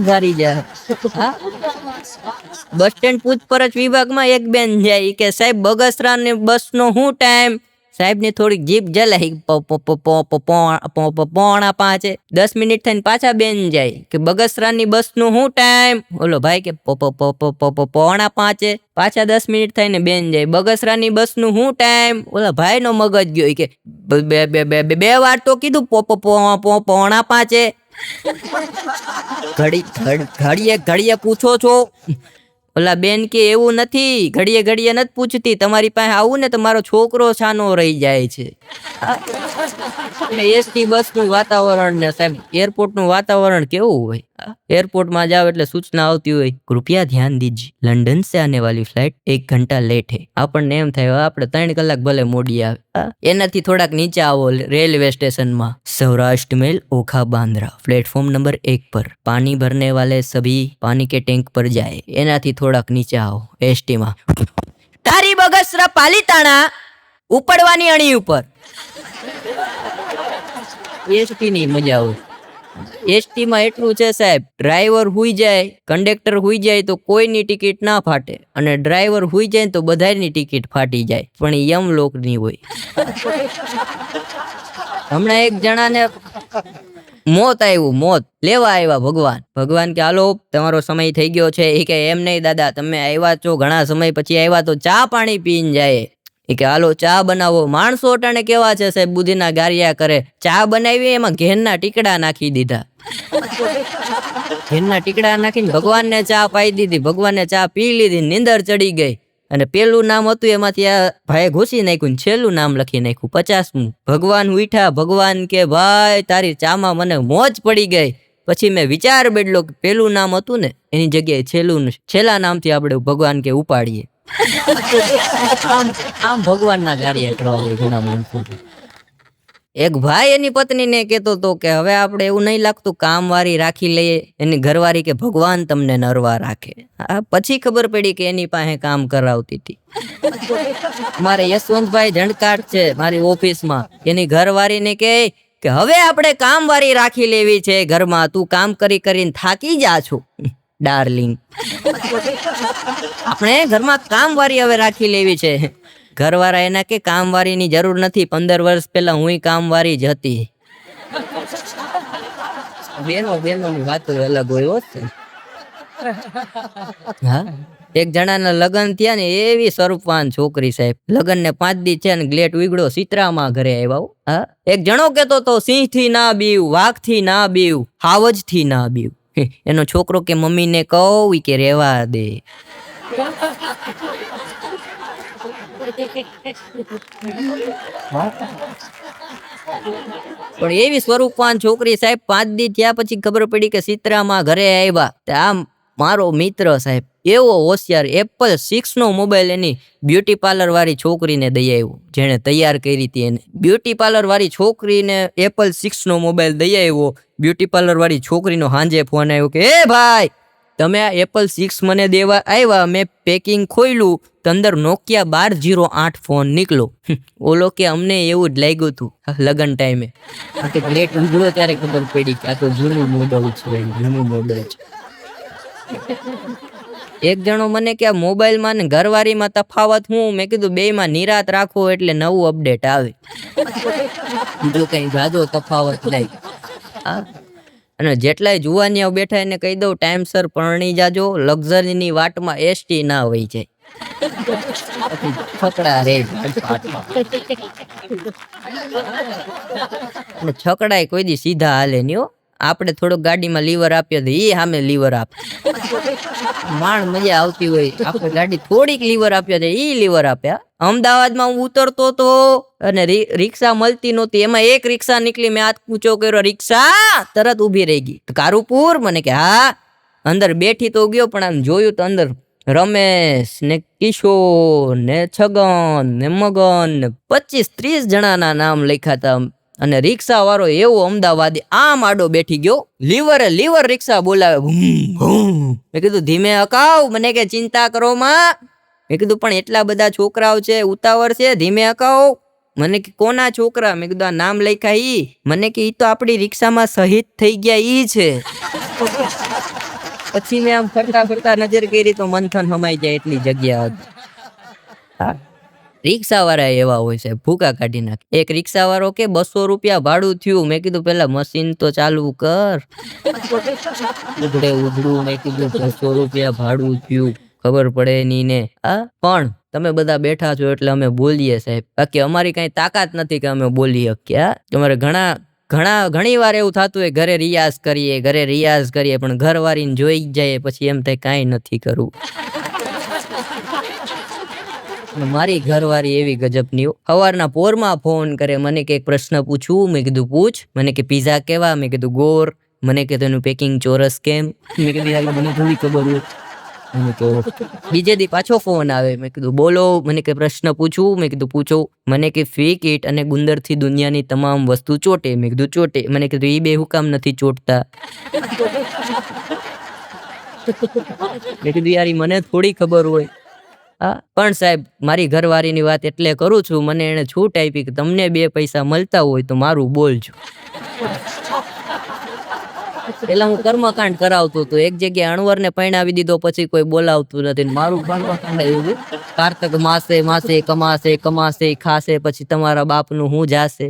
ધારી જાહે. બસ સ્ટેન્ડ પૂછપરછ વિભાગમાં એક બેન જાય કે સાહેબ બગસરા ને બસ નો શું ટાઈમ? સાહેબ ને થોડીક જીભ જલાઈ, 4:45. 10 મિનિટ થઈને પાછા બેન જાય કે બગસરા ની બસ નું શું ટાઈમ? ઓલો ભાઈ કે 4:45. પાછા 10 મિનિટ થઈને બેન જાય બગસરા ની બસ નું શું ટાઈમ? ઓલા ભાઈ નો મગજ ગયો કે બે વાર તો કીધું 4:45. ઘડીએ પૂછો છો? ઓલા બેન કે એવું નથી, ઘડીએ નથી પૂછતી. તમારી પાસે આવું ને તો મારો છોકરો છાનો રહી જાય છે. એસટી બસ નું વાતાવરણ ને સાહેબ એરપોર્ટ નું વાતાવરણ કેવું હોય? एयरपोर्ट में जाओ એટલે સૂચના આવતી હોય કૃપયા ધ્યાન दीजिए लंदन से आने वाली फ्लाइट 1 घंटा लेट है. આપણને એમ થાય આપણે 3 કલાક ભલે મોડી આવે. એનાથી થોડાક નીચે આવો રેલવે સ્ટેશન માં सौराष्ट्र मेल ओखा बांद्रा प्लेटफॉर्म नंबर 1 पर पानी भरने वाले सभी पानी के टैंक पर जाए. એનાથી થોડાક નીચે આવો એસટી માં તારી બગસરા પાલીતાણા ઉપડવાની અણી ઉપર. એસટી ની મજા આવે. एसटी में एटलू छे साहेब ड्राइवर हुई जाए कंडक्टर हुई जाए तो कोईनी टिकિટ ना फाटे અને ડ્રાઈવર हुई जाए तो બધાની ટિકિટ ફાટી જાય પણ यम लोक नहीं હોય. હમણાં એક જણાને મોત આવ્યું, મોત લેવા આવ્યા ભગવાન કે હાલો તમારો સમય થઈ ગયો છે. એ કે એમ નહીં દાદા તમે આવ્યા છો ઘણા સમય પછી આવ્યા તો ચા પાણી પીને જાય. એ કે હાલો ચા બનાવો. માણસો અટાણે કેવા છે સાહેબ બુદ્ધિના ગારિયા કરે. ચા બનાવી એમાં ઘેરના ટીકડા નાખી દીધા. ઘેરના ટીકડા નાખીને ભગવાનને ચા પાઈ દીધી. ભગવાનને ચા પી લીધી, નીંદર ચડી ગઈ અને પેલું નામ હતું એમાંથી આ ભાઈ ઘૂસી નાખ્યું, છેલ્લું નામ લખી નાખ્યું 50મું. ભગવાન ઉઠ્યા, ભગવાન કે ભાઈ તારી ચામાં મને મોજ પડી ગઈ. પછી મેં વિચાર બેડલો કે પેલું નામ હતું ને એની જગ્યાએ છેલ્લા નામથી આપણે ભગવાન કે ઉપાડીએ. આમ ભગવાન ના કાર્ય કરવા ઘણા માણસો. એક ભાઈ એની પત્નીને કહેતો હતો કે હવે આપણે એવું નહીં લાગતું કામવાળી રાખી લઈએ. એની ઘરવાળી કે ભગવાન તમને નરવા રાખે. પછી ખબર પડી કે એની પાસે કામ કરાવતી હતી. મારે યશવંતભાઈ ઝંડકાટ છે મારી ઓફિસમાં. એની ઘરવાળીને કે હવે આપણે કામવાળી રાખી લેવી છે ઘરમાં, તું કામ કરી કરીને થાકી જા છો ડાર્લિંગ. આપણે ઘરમાં કામવાળી હવે રાખી લેવી છે. ઘરવાળા એના કે કામવાળીની જરૂર નથી, 15 વર્ષ પહેલા હું કામવાળી જ હતી. બેનોની વાતો અલગ હોય. હા, એક જણાના લગ્ન થયા ને, એવી સ્વરૂપવાન છોકરી સાહેબ. લગ્ન ને 5 દી છે ને ગ્લેટ ઉગડો સીતરામાં ઘરે આવ્યા. હા, એક જણો કેતો તો સિંહ થી ના બીવ, વાઘ થી ના બીવ, હાવજ થી ના બીવ. એનો છોકરો કે મમ્મીને કહું કે રેવા દે. પણ એવી સ્વરૂપવાન છોકરી સાહેબ. 5 દી થયા પછી ખબર પડી કે સીતરામાં ઘરે આવ્યા. આમ મારો મિત્ર સાહેબ એવો હોશિયાર, એપલ 6 નો મોબાઈલ એની બ્યુટી પાર્લર વાળી છોકરીને દઈ આવ્યો. જેને તૈયાર કરી હતી એને. બ્યુટી પાર્લર વાળી છોકરીને એપલ 6 નો મોબાઈલ દઈ આવ્યો. બ્યુટી પાર્લર વાળી છોકરીનો હાંજે ફોન આવ્યો કે એ ભાઈ, તમે આ એપલ 6 મને દેવા આવ્યા, મેં પેકિંગ ખોલ્યું તો અંદર નોકિયા 1208 ફોન નીકળો. ઓલો કે અમને એવું જ લાગ્યું હતું લગન ટાઈમે. લેટ ઉગડો ત્યારે ખબર પડી કે આ તો જૂનું મોડલ છે, જૂનું મોડલ છે. એક જણો મને કે આ મોબાઈલમાં ને ઘરવાળીમાં તફાવત હું? મેં કીધું બેયમાં નિરાત રાખો એટલે નવું અપડેટ આવે. બીજો કઈ જાજો તફાવત નહીં. અને જેટલાય જુવાનિયા બેઠા એને કહી દઉં ટાઈમસર પરણી જાજો, લક્ઝરીની વાટમાં એસટી ના હોય જાય. છકડા રે છકડાય કોઈ દી સીધા હાલે નહીં હો. આપણે થોડુંક ગાડીમાં લીવર આપ્યો તો ઈ સામે લીવર આપ. માણ મજા આવતી હોય, આપણે ગાડી થોડીક લીવર આપ્યો તો ઈ લીવર આપ્યા. અમદાવાદમાં હું ઉતરતો તો અને રિક્ષા મળતી નહોતી. એમાં એક રિક્ષા નીકળી, મેં હાથ ઊંચો કર્યો, રિક્ષા તરત ઊભી રહી ગઈ. કારુપુર? મને કે હા. અંદર બેઠી તો ગયો, પણ આમ જોયું તો અંદર રમેશ ને કિશોર ને છગન ને મગન ને 25-30 જણાના નામ લખ્યા હતા. અને રિક્ષા વાળો એવો અમદાવાદી આમ આડો બેઠી ગયો, લીવર રિક્ષા બોલાવે. મેં કીધું ધીમે હકાવ. મને કે ચિંતા કરો માં. મેં કીધું પણ એટલા બધા છોકરાઓ છે, ઉતાવળ છે, ધીમે હકાવ. મને કે કોના છોકરા? મેં કીધું આ નામ લખ્યા ઈ. મને કે ઈ તો આપણી રિક્ષામાં શહીદ થઈ ગયા ઈ છે. પછી મેં આમ ફરતા નજર કરી તો મંથન હમાઈ જાય એટલી જગ્યા હતી. રિક્ષા વાળા એવા હોય છે, ભૂકા કાઢી નાખે. એક રિક્ષા વાળો કે 200 રૂપિયા ભાડું થયું. મેં કીધું પેલા મશીન તો ચાલુ કર. ઉઘડું મેં કીધું 200 રૂપિયા ભાડું થયું, ખબર પડે નહીં ને. પણ તમે બધા બેઠા છો એટલે અમે બોલીએ સાહેબ. બાકી અમારી કઈ તાકાત નથી કે અમે બોલી શકીએ. તમારે ઘણી વાર એવું થતું હોય ઘરે રિયાઝ કરીએ પણ ઘરવાળીને જોઈ જાય પછી એમ થાય કાંઈ નથી કરવું. મારી ઘરવાળી એવી ગજબની. સવારના પોરમાં ફોન કરે, મને કે એક પ્રશ્ન પૂછું? મેં કીધું પૂછ. મને કે પીઝા કેવા? મેં કીધું ગોર. મને કે તેનું પેકિંગ ચોરસ કેમ? મેં કીધું મને થોડી ખબર હોય. બીજે દી પાછો ફોન આવે. મેં કીધું બોલો. મને કે પ્રશ્ન પૂછું? મેં કીધું પૂછો. મને કે ફી કીટ અને ગુંદર થી દુનિયાની તમામ વસ્તુ ચોટે? મેં કીધું ચોટે. મને કીધું ઈ બે હુકામ નથી ચોટતા? મેં કીધું યાર મને થોડી ખબર હોય. પણ સાહેબ મારી ઘરવાળીની વાત એટલે કરું છું, મને એને છૂટ આપી કે તમને 2 પૈસા મળતા હોય તો મારું બોલજો. પેલા હું કર્મકાંડ કરાવતો હતો, એક જગ્યાએ અણવરને પરણાવી દીધો, પછી કોઈ બોલાવતું નથી. મારું કર્મકાંડ એવું, કારતક માસે કમાશે ખાશે, પછી તમારા બાપનું હું જાશે.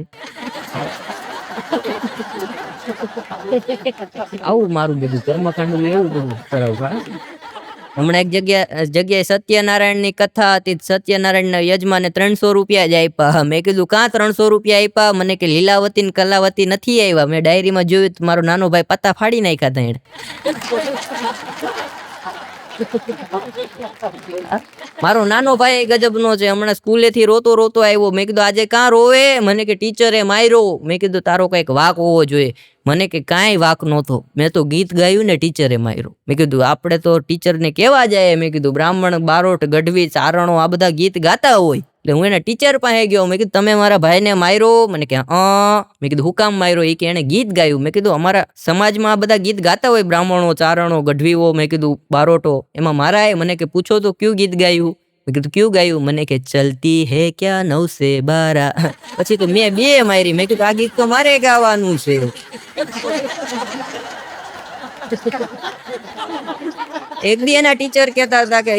આવું મારું બધું કર્મકાંડ એવું બધું કરાવું. હમણાં એક જગ્યાએ સત્યનારાયણની કથા હતી. સત્યનારાયણના યજમાને 300 રૂપિયા જ આપ્યા. મેં કીધું કાં 300 રૂપિયા આપ્યા? મને કે લીલાવતી ને કલાવતી નથી આવ્યા. મેં ડાયરીમાં જોયું તો મારો નાનો ભાઈ પત્તા ફાડી નાખ્યા હતા. મારો નાનો ભાઈ ગજબનો છે. હમણાં સ્કૂલેથી રોતો આવ્યો. મેં કીધું આજે કાં રોવે? મને કે ટીચરે માર્યો. મેં કીધું તારો કઈક વાક હોવો જોઈએ. મને કે કાંઈ વાક નહોતો, મેં તો ગીત ગાયું ને ટીચરે માર્યો. મેં કીધું આપણે તો ટીચરને કેવા જાય? મેં કીધું બ્રાહ્મણ, બારોટ, ગઢવી, ચારણો આ બધા ગીત ગાતા હોય, એટલે હું એના ટીચર પાસે ગયો. મેં કીધું તમે મારા ભાઈને માર્યો? મને કે મેં કીધું હું કામ માર્યો? એ કે એને ગીત ગાયું. મેં કીધું અમારા સમાજમાં આ બધા ગીત ગાતા હોય, બ્રાહ્મણો, ચારણો, ગઢવીઓ, મેં કીધું બારોટો, એમાં મારા મને કે પૂછો તો કયું ગીત ગાયું? મેં કીધું કયું ગાયું? મને કે ચલતી હે ક્યાં 9 से 12. પછી તો મેં 2 મારી. મેં કીધું આ ગીત તો મારે ગાવાનું છે. એક દી એના ટીચર કહેતા હતા કે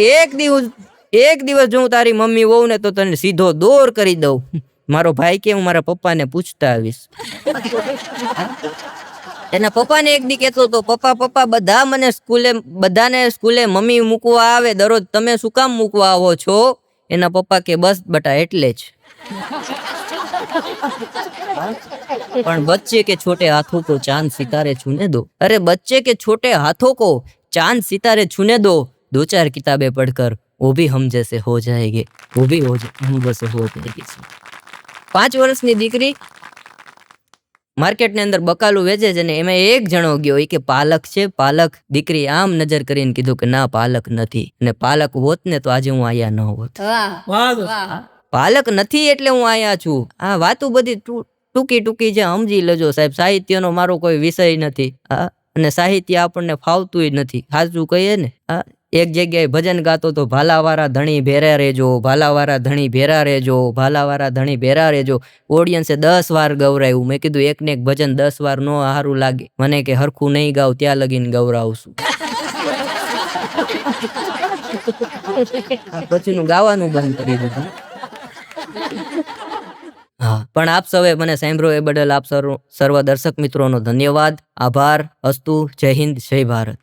એક દિવસ જો હું તારી મમ્મી હોઉં ને તો તને સીધો દોર કરી દઉં. મારો ભાઈ કે હું મારા પપ્પાને પૂછતા આવીશ. એના પપ્પાને એક દી કહેતો હતો, પપ્પા બધાને સ્કૂલે મમ્મી મૂકવા આવે દરરોજ, તમે શું કામ મૂકવા આવો છો? એના પપ્પા કે બસ બટા એટલે જ. પણ બચ્ચે કે છોટે હાથોं को चांद सितारे छूने दो. अरे बच्चे के छोटे हाथों को चांद सितारे छूने दो. 2-4 किताबें पढ़कर वो भी हम जैसे हो जाएंगे. वो भी हम जैसे हो जाएगी. 5 વર્ષની દીકરી માર્કેટની અંદર બકાલું વેચે છે ને એમાં એક જણો ગયો, એ કે પાલક છે પાલક. દીકરી આમ નજર કરીને કીધું કે ના પાલક નથી, અને પાલક હોત ને તો આજે હું આયા ન હોત. પાલક નથી એટલે હું આયા છું. આ વાતું બધી ટૂંકી જે સમજી લેજો સાહેબ. સાહિત્યનો મારો કોઈ વિષય નથી, અને સાહિત્ય આપણને ફાવતું નથી. સાચું કહીએ ને, એક જગ્યાએ ભજન ગાતો તો ભાલાવાળા ધણી ભેરા રહેજો, ભાલાવાળા ધણી ભેરા રહેજો, ભાલાવાળા ધણી ભેરા રહેજો. ઓડિયન્સે 10 વાર ગવરાયું. મેં કીધું એક ને એક ભજન 10 વાર નો સારું લાગે. મને કે હરખું નહીં ગાવ ત્યાં લગીને ગવરાવશું. પછીનું ગાવાનું બંધ કરી દીધું. હા, પણ આપ સૌએ મને સાંભળ્યો એ બદલ આપ સર્વ દર્શક મિત્રોનો ધન્યવાદ, આભાર. અસ્તુ. જય હિન્દ, જય ભારત.